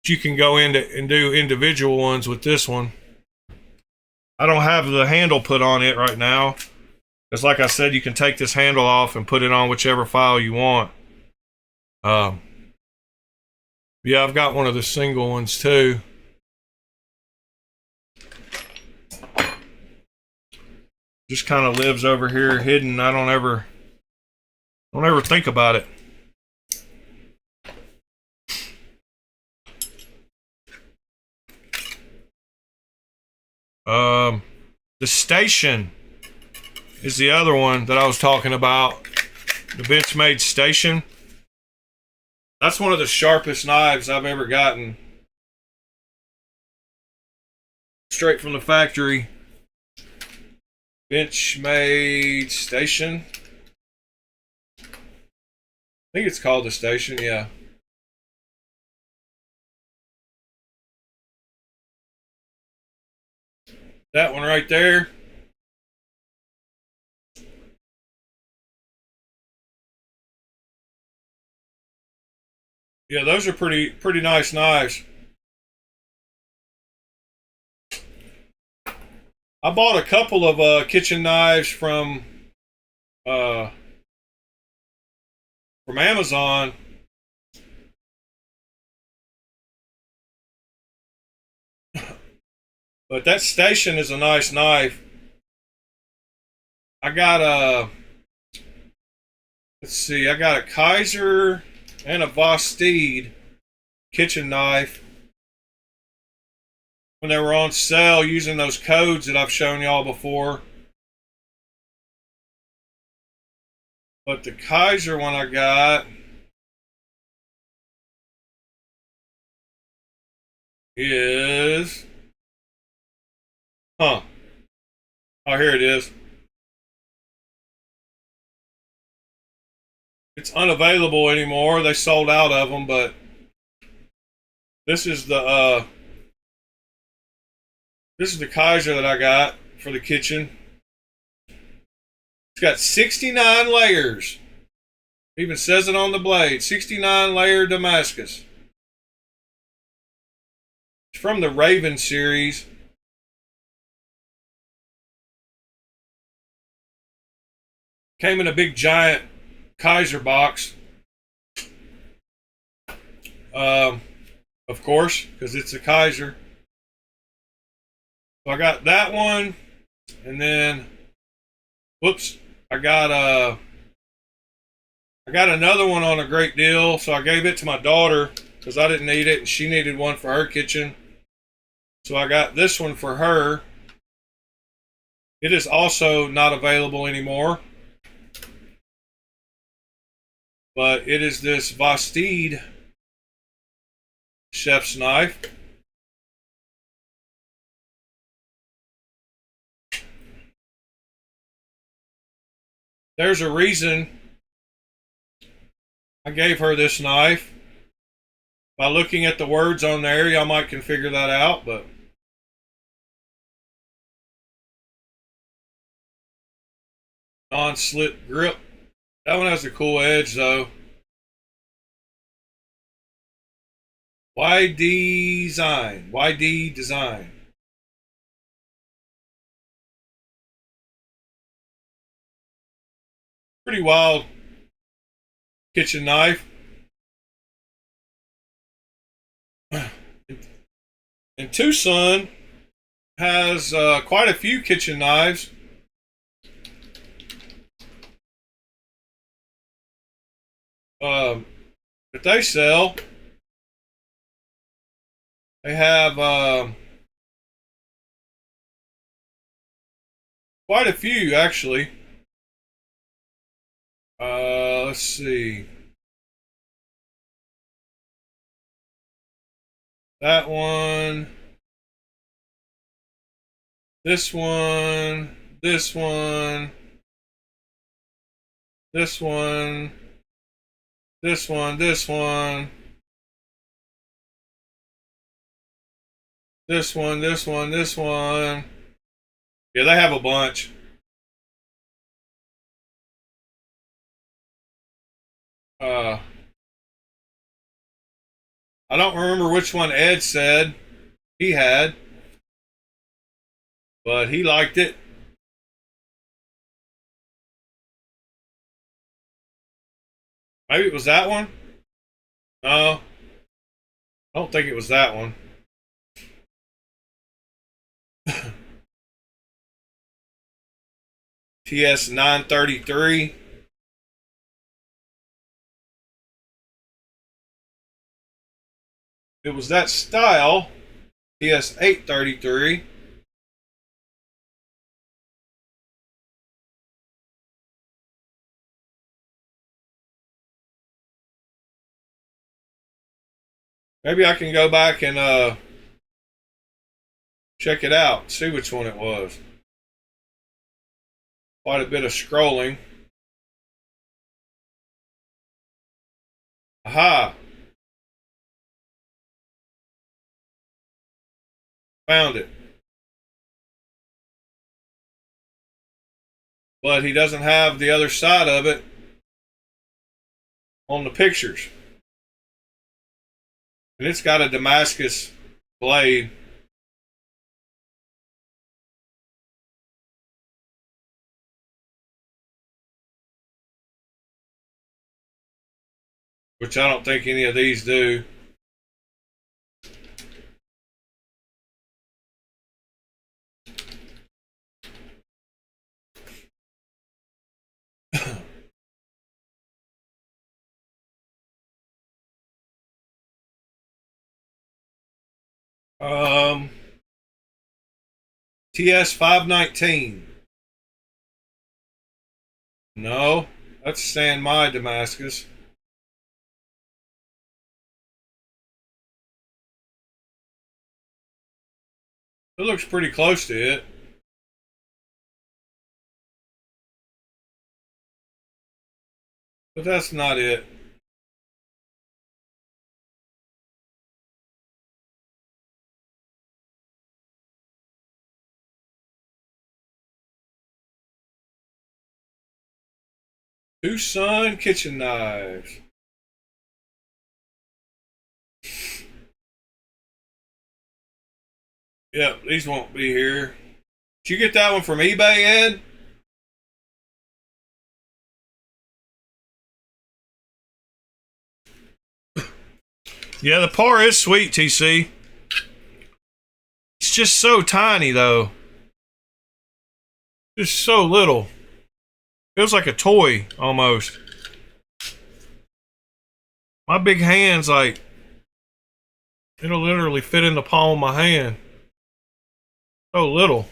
You can go in and do individual ones with this one. I don't have the handle put on it right now, because like I said, you can take this handle off and put it on whichever file you want. Yeah, I've got one of the single ones too. Just kind of lives over here hidden. I don't ever think about it. The station is the other one that I was talking about. The Benchmade station. That's one of the sharpest knives I've ever gotten. Straight from the factory. Benchmade station. I think it's called the station, yeah. That one right there. Yeah, those are pretty nice knives. I bought a couple of kitchen knives from Amazon. But that station is a nice knife. I got I got a Kaiser and a Vosteed kitchen knife when they were on sale, using those codes that I've shown y'all before. But the Kaiser one I got is, oh, here it is. It's unavailable anymore. They sold out of them, but this is the Kaiser that I got for the kitchen. It's got 69 layers. It even says it on the blade. 69 layer Damascus. It's from the Raven series. Came in a big giant Kaiser box. Of course, because it's a Kaiser. So I got that one, and then, whoops, I got another one on a great deal, so I gave it to my daughter because I didn't need it, and she needed one for her kitchen. So I got this one for her. It is also not available anymore, but it is this Vastid chef's knife. There's a reason I gave her this knife. By looking at the words on there, y'all might can figure that out, but non-slip grip. That one has a cool edge though. YD Design. Pretty wild kitchen knife. And Tucson has quite a few kitchen knives. That they sell. They have quite a few actually. Let's see. That one. This one. This one. This one. This one. This one. This one. This one. This one. Yeah, they have a bunch. I don't remember which one Ed said he had, but he liked it. Maybe it was that one? No, I don't think it was that one. TS 933. It was that style, TS 833. Maybe I can go back and check it out, see which one it was. Quite a bit of scrolling. Aha! Found it. But he doesn't have the other side of it on the pictures. And it's got a Damascus blade. Which I don't think any of these do. TS 519. No, that's San Mai Damascus. It looks pretty close to it. But that's not it. Tucson kitchen knives. Yep, these won't be here. Did you get that one from eBay, Ed? Yeah, the par is sweet, TC. It's just so tiny, though. Just so little. Feels like a toy, almost. My big hand's like... It'll literally fit in the palm of my hand. So little.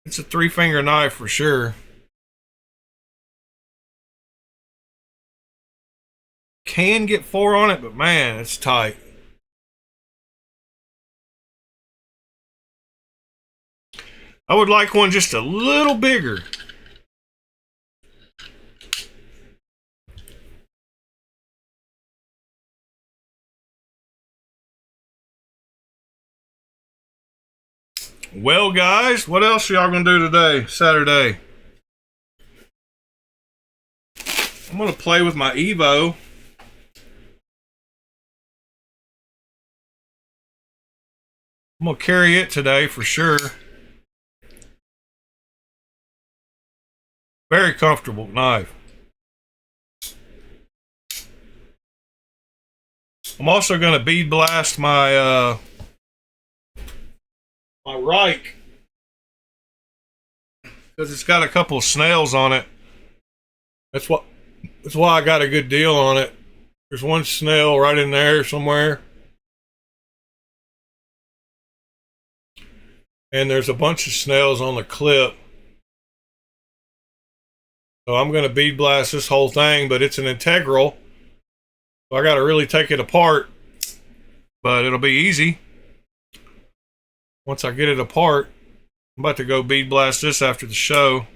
It's a 3-finger knife for sure. Can get 4 on it, but man, it's tight. I would like one just a little bigger. Well, guys, what else are y'all gonna do today, Saturday? I'm gonna play with my Evo. I'm gonna carry it today for sure. Very comfortable knife. I'm also gonna bead blast my my Reich because it's got a couple of snails on it. That's why I got a good deal on it. There's one snail right in there somewhere. And there's a bunch of snails on the clip. So I'm going to bead blast this whole thing, but it's an integral. So I got to really take it apart. But it'll be easy. Once I get it apart, I'm about to go bead blast this after the show.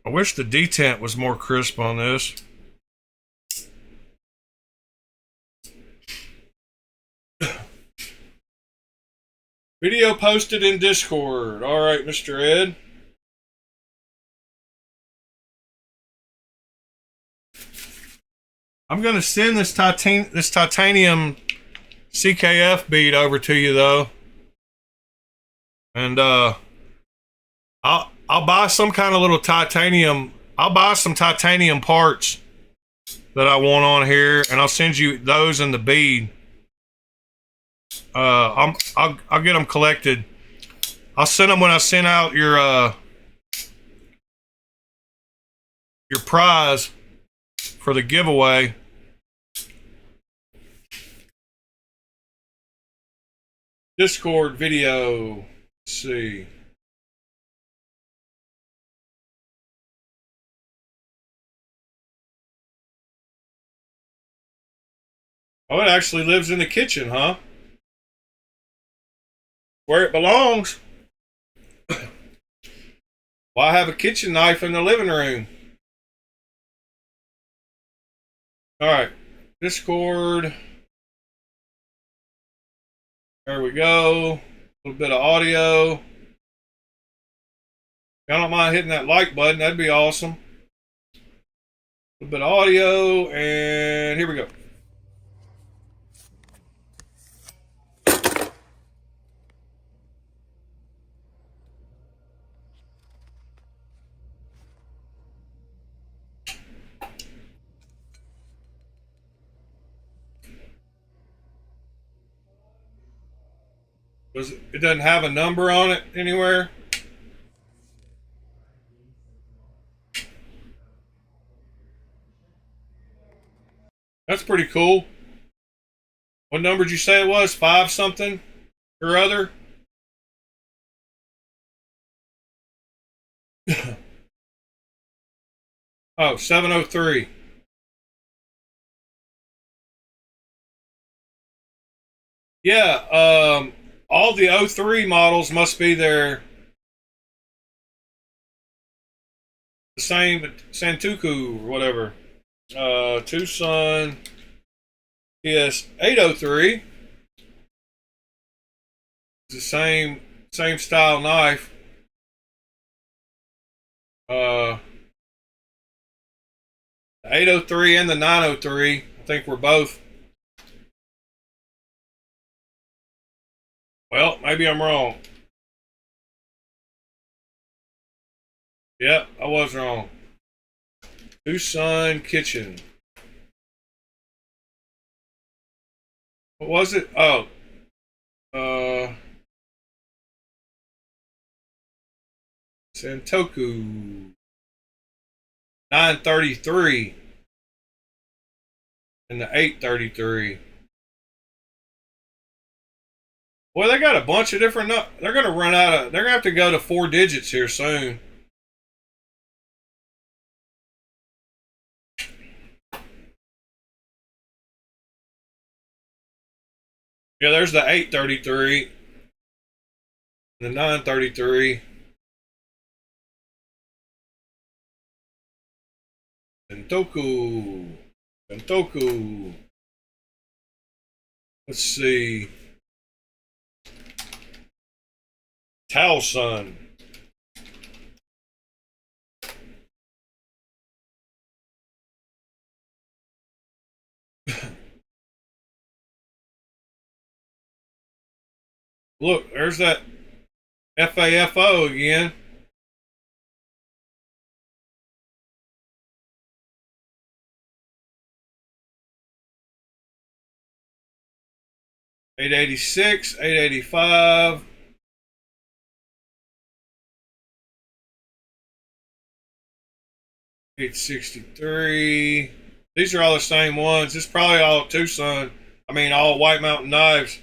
I wish the detent was more crisp on this. Video posted in Discord. All right, Mr. Ed. I'm going to send this titanium CKF bead over to you, though. And I'll buy some kind of little titanium. I'll buy some titanium parts that I want on here, and I'll send you those in the bead. I'll get them collected. I'll send them when I send out your prize for the giveaway. Discord video. Let's see. Oh, it actually lives in the kitchen, huh? Where it belongs. Why have a kitchen knife in the living room? All right, Discord. There we go. A little bit of audio. If y'all don't mind hitting that like button, that'd be awesome. A little bit of audio, and here we go. It doesn't have a number on it anywhere? That's pretty cool. What number did you say it was? 5 something or other? Oh, 703. Yeah, all the 03 models must be the same Santoku or whatever. Tucson PS 803. It's the same style knife. The 803 and the 903, I think we're both. Well, maybe I'm wrong. Yep, I was wrong. Tucson Kitchen. What was it? Oh. Santoku 933 and the 833. Well, they got a bunch of different. They're gonna run out of. They're gonna have to go to 4 digits here soon. Yeah, there's the 833, the 933, Santoku. Let's see. Towson. Look, there's that FAFO again. $886, $885. $863. These are all the same ones. This is probably all Tucson. I mean, all White Mountain Knives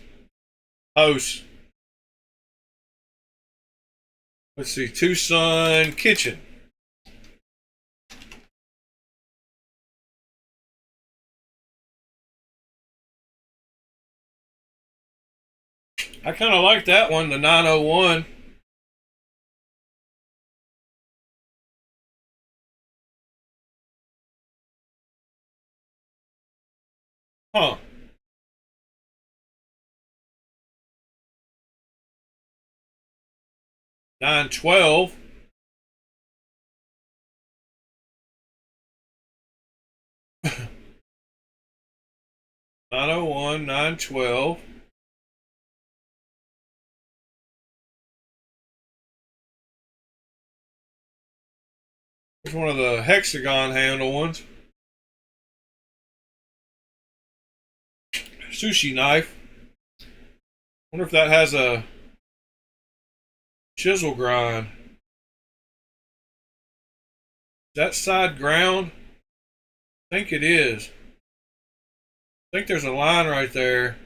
hosts. Let's see, Tucson Kitchen. I kind of like that one, the 901. Huh. $912. $901, $912. There's one of the hexagon handle ones. Sushi knife. Wonder if that has a chisel grind. That side ground? I think it is. I think there's a line right there.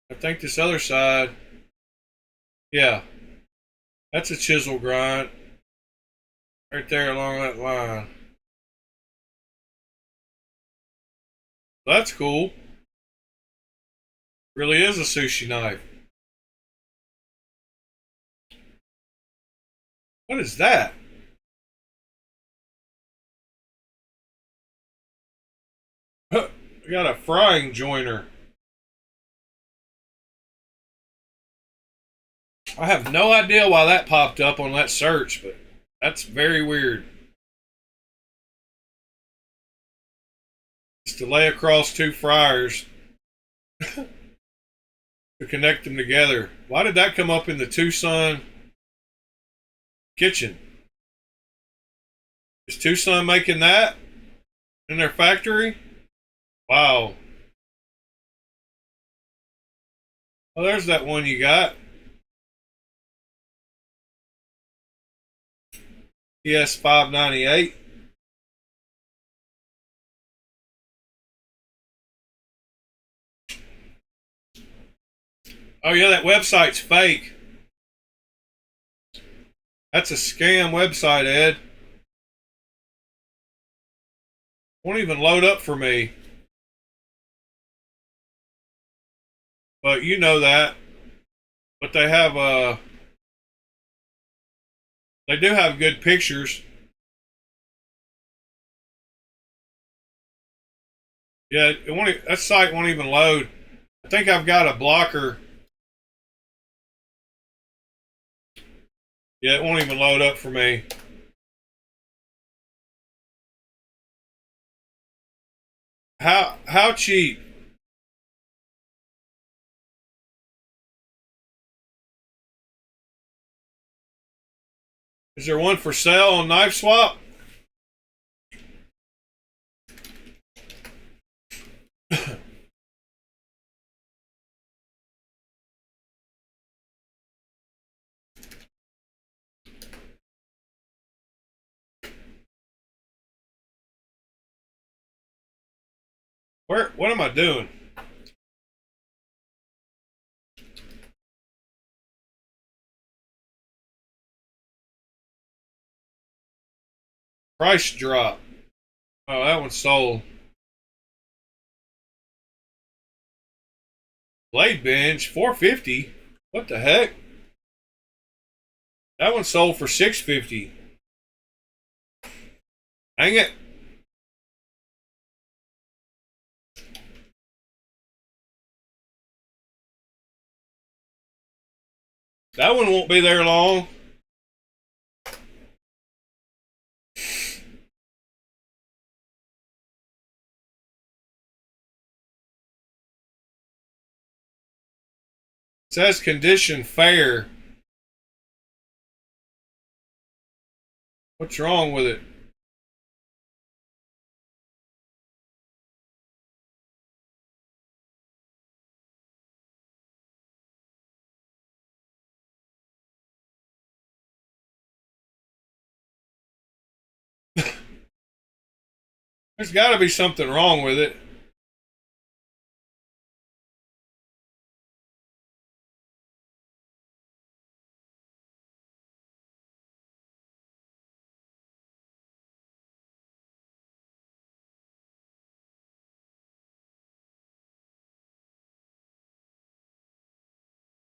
I think this other side. Yeah. That's a chisel grind. Right there along that line. That's cool. Really is a sushi knife. What is that? We got a frying joiner. I have no idea why that popped up on that search, but that's very weird. It's to lay across 2 fryers to connect them together. Why did that come up in the Tucson Kitchen? Is Tucson making that in their factory? Wow. Oh, there's that one you got. PS 598. Oh yeah, that website's fake. That's a scam website, Ed. Won't even load up for me. But you know that. but they do have good pictures. Yeah, that site won't even load. I think I've got a blocker. Yeah, it won't even load up for me. How cheap? Is there one for sale on Knife Swap? What am I doing? Price drop. Oh, that one's sold. Blade Bench, 450. What the heck? That one sold for 650. Dang it. That one won't be there long. It says condition fair. What's wrong with it? There's got to be something wrong with it.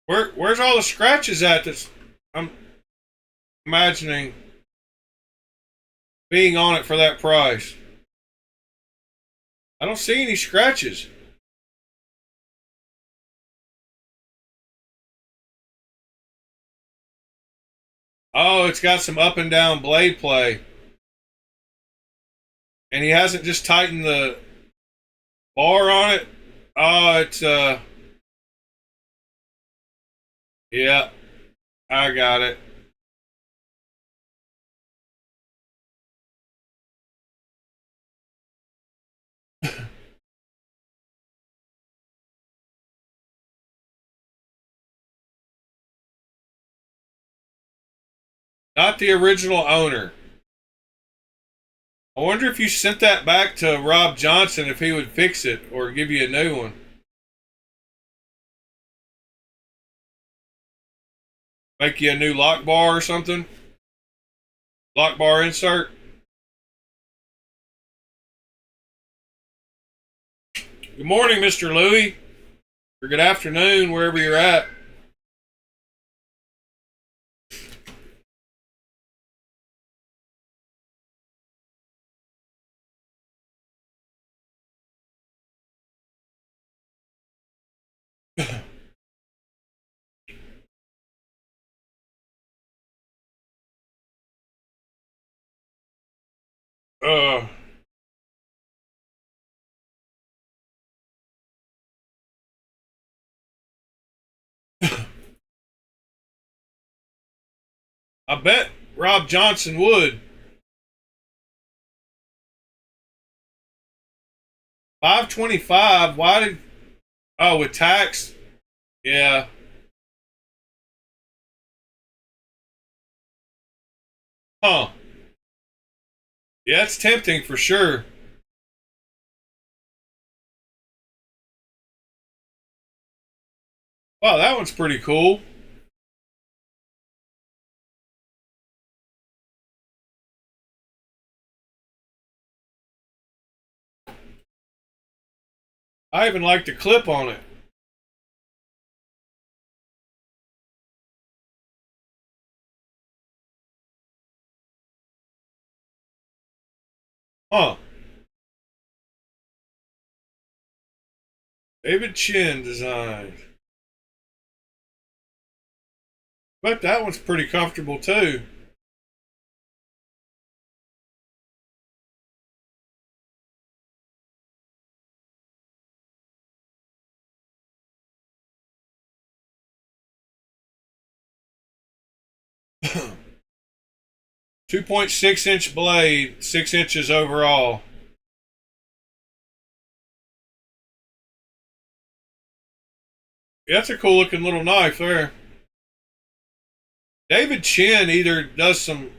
Where's all the scratches at? That's I'm imagining being on it for that price. I don't see any scratches. Oh, it's got some up and down blade play. And he hasn't just tightened the bar on it. Oh, it's yeah, I got it. Not the original owner. I wonder if you sent that back to Rob Johnson if he would fix it or give you a new one. Make you a new lock bar or something? Lock bar insert? Good morning, Mr. Louie. Or good afternoon, wherever you're at. Uh, I bet Rob Johnson would. 525. Why did? Oh, with tax. Yeah. Huh. Yeah, it's tempting for sure. Wow, that one's pretty cool. I even like the clip on it. Huh. David Chin design. But that one's pretty comfortable too. .6 inch blade, 6 inches overall. Yeah, that's a cool looking little knife there. David Chin either does some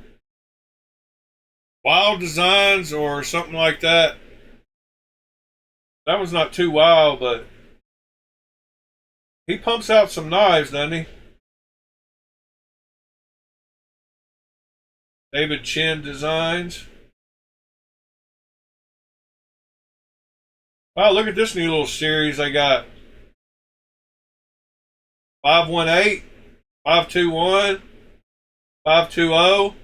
wild designs or something like that. That was not too wild, but he pumps out some knives, doesn't he? David Chin Designs. Wow, look at this new little series I got. 518, 521, 520.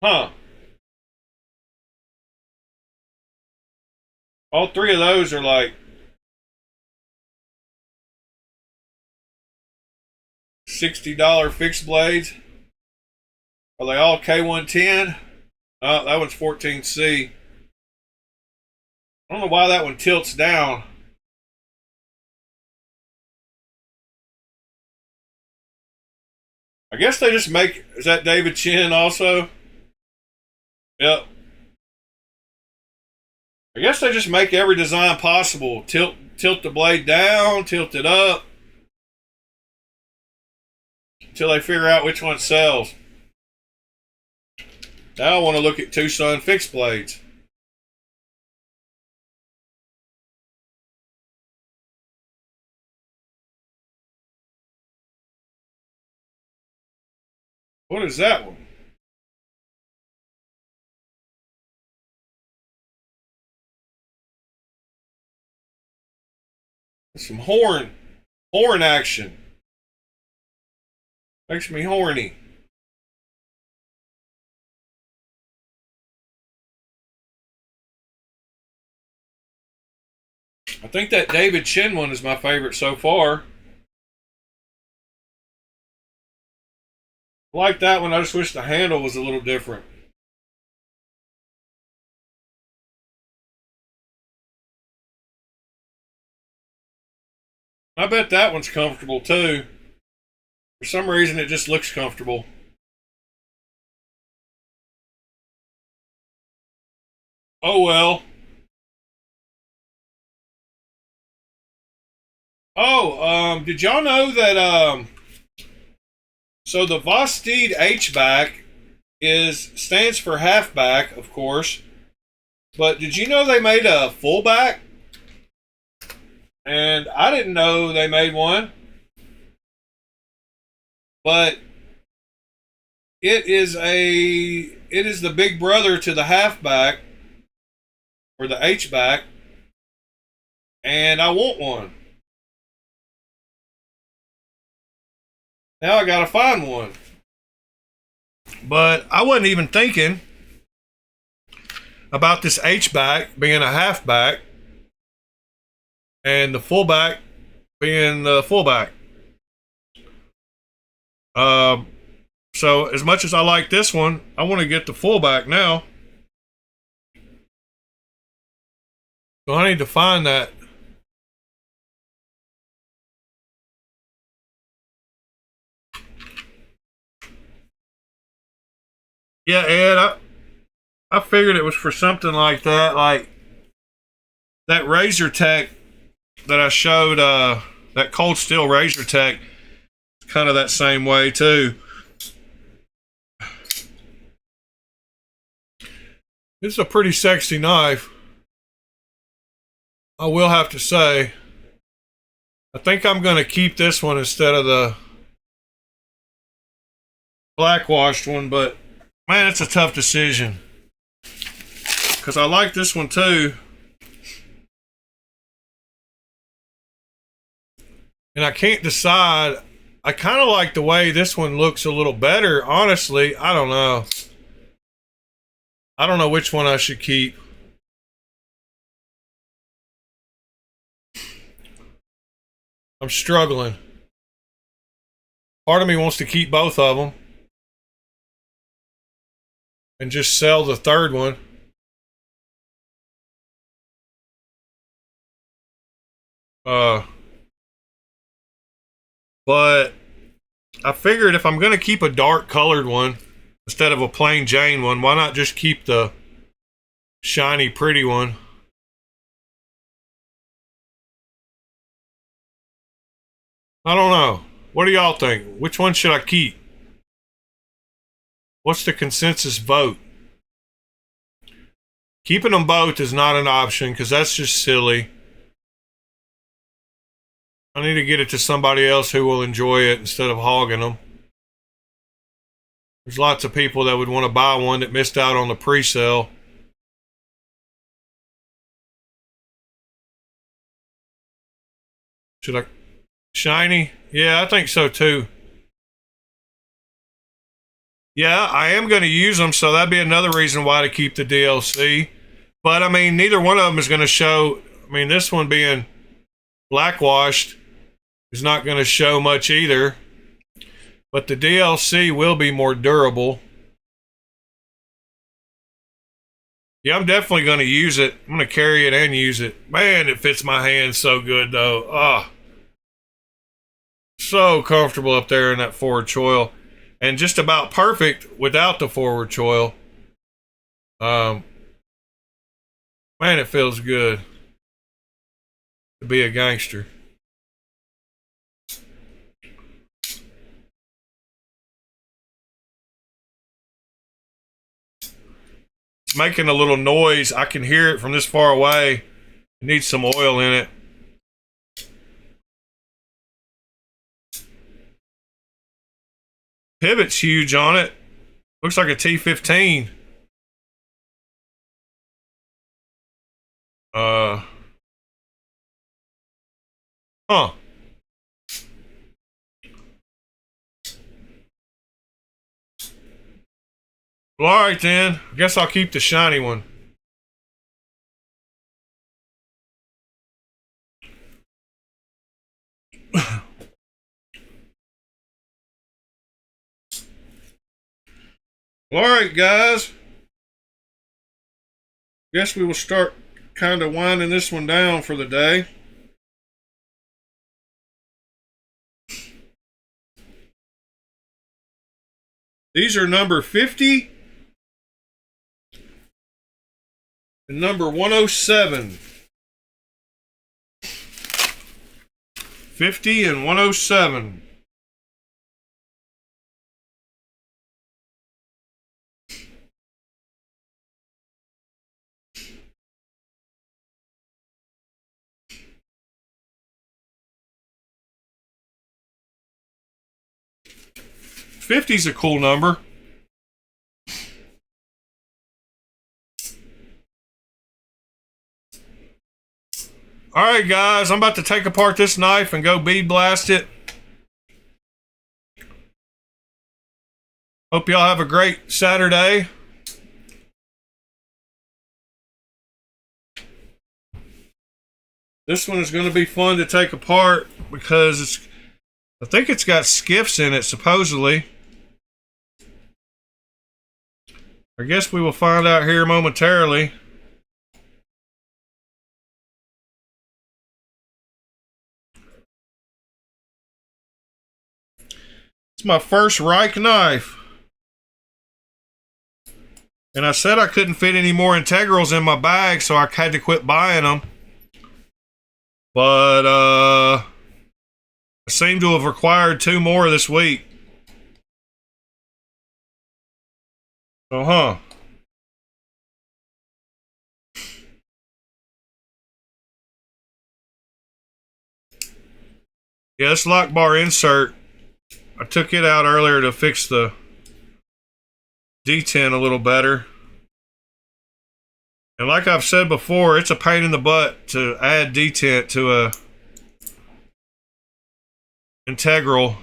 Huh. All three of those are like $60 fixed blades. Are they all K110? Oh, that one's 14C. I don't know why that one tilts down. I guess they just make, is that David Chin also? Yep. I guess they just make every design possible. Tilt the blade down, tilt it up, until they figure out which one sells. Now I want to look at Tucson fixed blades. What is that one? Some horn action. Makes me horny. I think that David Chin one is my favorite so far. I like that one. I just wish the handle was a little different. I bet that one's comfortable too. For some reason, it just looks comfortable. Oh well. Oh, did y'all know that so the Vosteed H-back stands for halfback, of course. But did you know they made a fullback? And I didn't know they made one. But it is the big brother to the halfback or the H-back. And I want one. Now I gotta find one. But I wasn't even thinking about this H-back being a halfback and the fullback being the fullback. So as much as I like this one, I want to get the fullback now. So I need to find that. Yeah, Ed, I figured it was for something like that, like that Razor Tech that I showed, that Cold Steel Razor Tech, kind of that same way too. It's a pretty sexy knife, I will have to say. I think I'm going to keep this one instead of the blackwashed one, but man, it's a tough decision because I like this one too. And I can't decide. I kind of like the way this one looks a little better. Honestly, I don't know. I don't know which one I should keep. I'm struggling. Part of me wants to keep both of them and just sell the third one. But I figured if I'm going to keep a dark colored one instead of a plain Jane one, why not just keep the shiny pretty one? I don't know. What do y'all think? Which one should I keep? What's the consensus vote? Keeping them both is not an option because that's just silly. I need to get it to somebody else who will enjoy it instead of hogging them. There's lots of people that would want to buy one that missed out on the pre-sale. Should I? Shiny? Yeah, I think so too. Yeah, I am going to use them, so that'd be another reason why to keep the DLC. But I mean, neither one of them is going to show. I mean, this one being blackwashed is not going to show much either. But the DLC will be more durable. Yeah, I'm definitely going to use it. I'm going to carry it and use it. Man, it fits my hand so good, though. Ah, so comfortable up there in that forward choil. And just about perfect without the forward choil. Man, it feels good to be a gangster. It's making a little noise. I can hear it from this far away. It needs some oil in it. Pivot's huge on it. Looks like a T15. Huh. Well, all right then. I guess I'll keep the shiny one. All right, guys. Guess we will start kind of winding this one down for the day. These are number 50 and number 107. 50 and 107. Fifty's a cool number. All right, guys, I'm about to take apart this knife and go bead blast it. Hope y'all have a great Saturday. This one is going to be fun to take apart because I think it's got skiffs in it, supposedly. I guess we will find out here momentarily. It's my first Reich knife. And I said I couldn't fit any more integrals in my bag, so I had to quit buying them. But I seem to have required 2 more this week. Yeah, this lock bar insert, I took it out earlier to fix the detent a little better. And like I've said before, it's a pain in the butt to add detent to a integral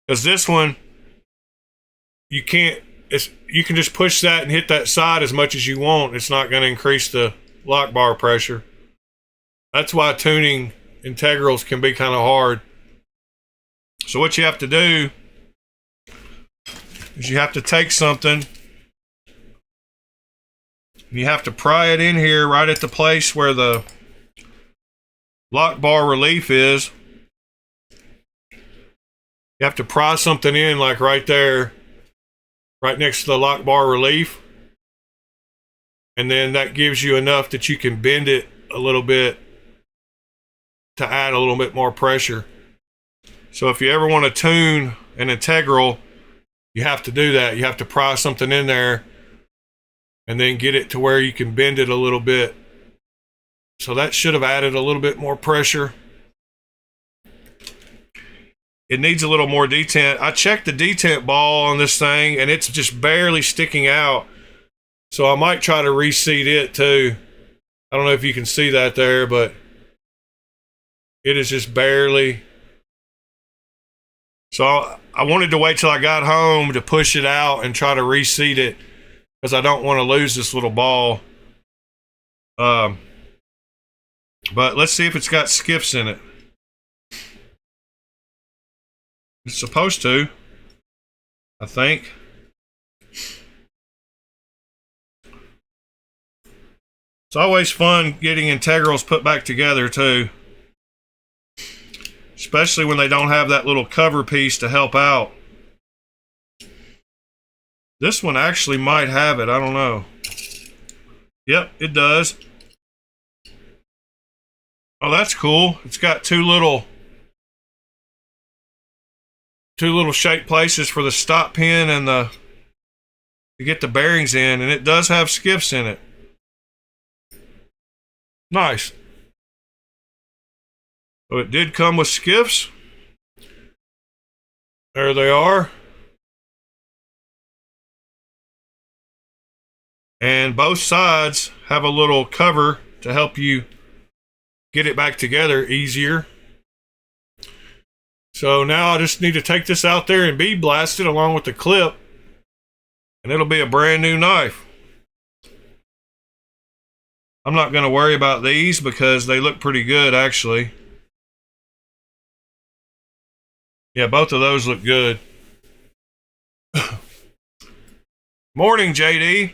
Because this one, you can't, you can just push that and hit that side as much as you want. It's not going to increase the lock bar pressure. That's why tuning integrals can be kind of hard. So what you have to do is you have to take something, you have to pry it in here right at the place where the lock bar relief is. You have to pry something in like right there, right next to the lock bar relief. And then that gives you enough that you can bend it a little bit to add a little bit more pressure. So if you ever want to tune an integral, you have to do that. You have to pry something in there and then get it to where you can bend it a little bit. So that should have added a little bit more pressure. It needs a little more detent. I checked the detent ball on this thing and it's just barely sticking out. So I might try to reseat it too. I don't know if you can see that there, but it is just barely. So I wanted to wait till I got home to push it out and try to reseat it because I don't want to lose this little ball. But let's see if it's got skiffs in it. It's supposed to, I think. It's always fun getting integrals put back together too. Especially when they don't have that little cover piece to help out. This one actually might have it, I don't know. Yep, it does. Oh, that's cool. It's got two little shape places for the stop pin and to get the bearings in, and it does have skiffs in it. Nice. So it did come with skiffs. There they are. And both sides have a little cover to help you get it back together easier. So now I just need to take this out there and bead blast it along with the clip, and it'll be a brand new knife. I'm not going to worry about these because they look pretty good actually. Yeah, both of those look good. Morning, JD.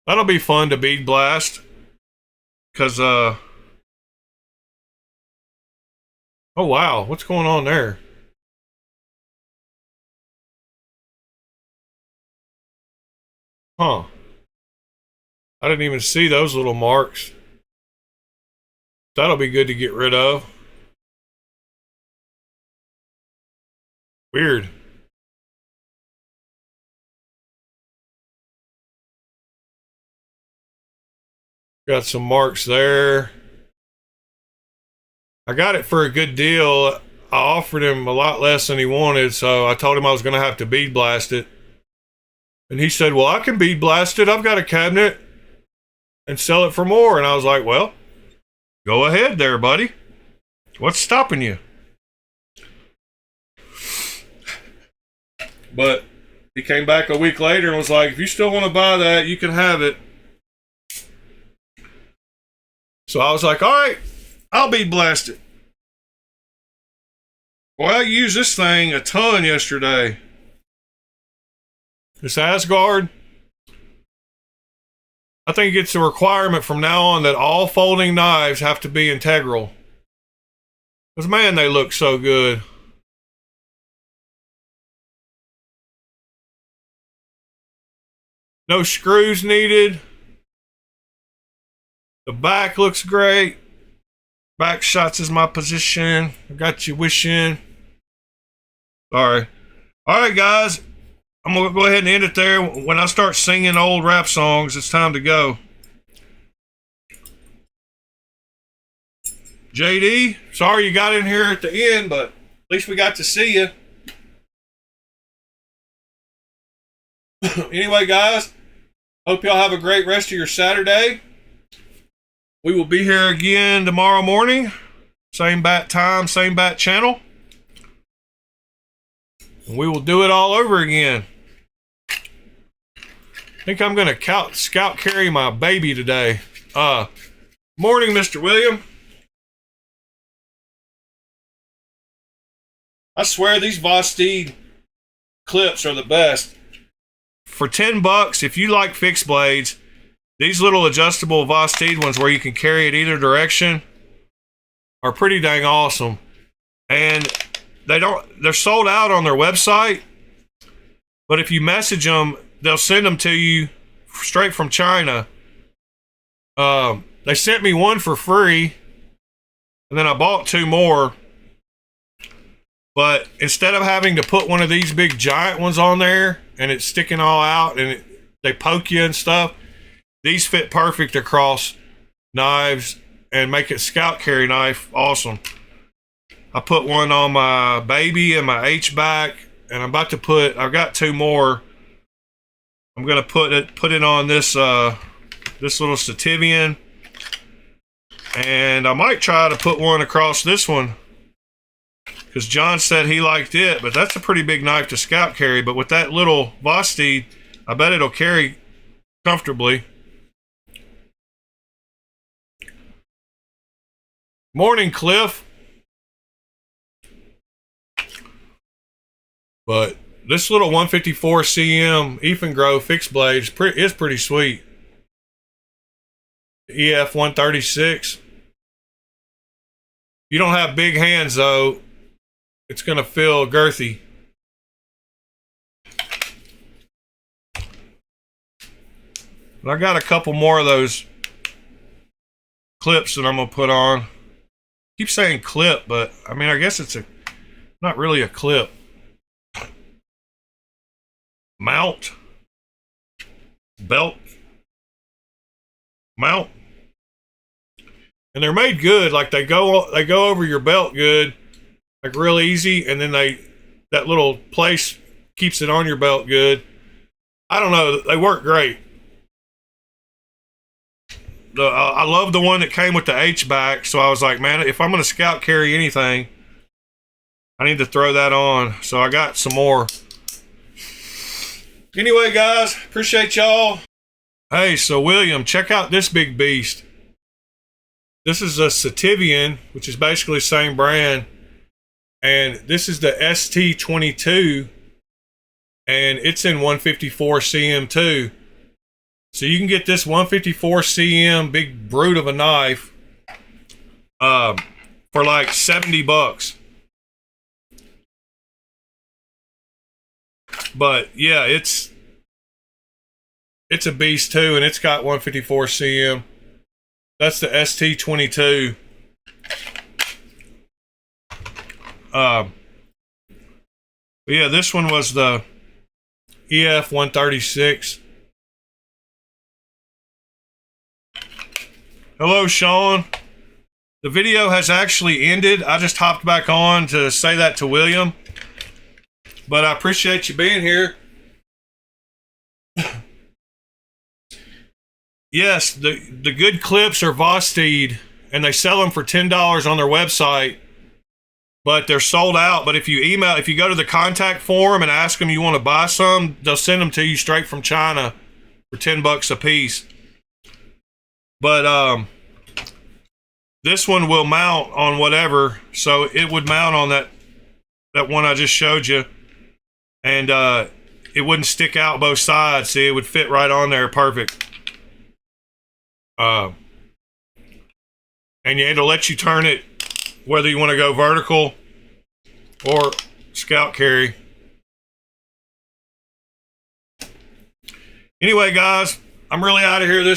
That'll be fun to bead blast. Because, oh wow, what's going on there? Huh. I didn't even see those little marks. That'll be good to get rid of. Weird. Got some marks there. I got it for a good deal. I offered him a lot less than he wanted, so I told him I was going to have to bead blast it. And he said, well, I can bead blast it. I've got a cabinet and sell it for more. And I was like, well, go ahead there, buddy. What's stopping you? But he came back a week later and was like, if you still want to buy that, you can have it. So I was like, all right, I'll bead blast it. Well, I used this thing a ton yesterday. This Asgard, I think it's a requirement from now on that all folding knives have to be integral. Because, man, they look so good. No screws needed. The back looks great. Back shots is my position. I got you wishing. Sorry. All right, guys. I'm going to go ahead and end it there. When I start singing old rap songs, it's time to go. JD, sorry you got in here at the end, but at least we got to see you. Anyway, guys, hope y'all have a great rest of your Saturday. We will be here again tomorrow morning. Same bat time, same bat channel. and we will do it all over again. I think I'm going to scout carry my baby today. Morning, Mr. William. I swear these Vosteed clips are the best. For $10, if you like fixed blades, these little adjustable Vosteed ones where you can carry it either direction are pretty dang awesome. And they're sold out on their website, but if you message them, they'll send them to you straight from China. They sent me one for free, and then I bought 2 more. But instead of having to put one of these big giant ones on there and it's sticking all out and they poke you and stuff, these fit perfect across knives and make it scout carry knife awesome. I put one on my baby and my H-back, and I'm about to I've got 2 more. I'm gonna put it on this little Stativian, and I might try to put one across this one because John said he liked it, but that's a pretty big knife to scout carry. But with that little Vosteed, I bet it'll carry comfortably. Morning, Cliff. But this little 154 cm Eifengrove fixed blade is pretty sweet. EF 136. You don't have big hands though, it's gonna feel girthy. And I got a couple more of those clips that I'm gonna put on. Keep saying clip, but I mean, I guess it's not really a clip. Mount, belt, mount, and they're made good. Like they go over your belt good, like real easy, and then that little place keeps it on your belt good. I don't know, they work great. I love the one that came with the H-back, so I was like, man, if I'm gonna scout carry anything, I need to throw that on. So I got some more. Anyway, guys, appreciate y'all. Hey, so William, check out this big beast. This is a Stativian, which is basically the same brand. And this is the ST22. And it's in 154 cm too. So you can get this 154 cm big brute of a knife for like $70. But yeah, it's a beast too, and it's got 154 cm. That's the ST22. Yeah, this one was the EF 136. Hello, Sean. The video has actually ended. I just hopped back on to say that to William. But I appreciate you being here. Yes, the good clips are Vosteed, and they sell them for $10 on their website, but they're sold out. But if you go to the contact form and ask them you want to buy some, they'll send them to you straight from China for $10 a piece. But this one will mount on whatever, so it would mount on that one I just showed you, and it wouldn't stick out both sides. See, it would fit right on there, perfect. And it'll let you turn it whether you want to go vertical or scout carry. Anyway, guys, I'm really out of here this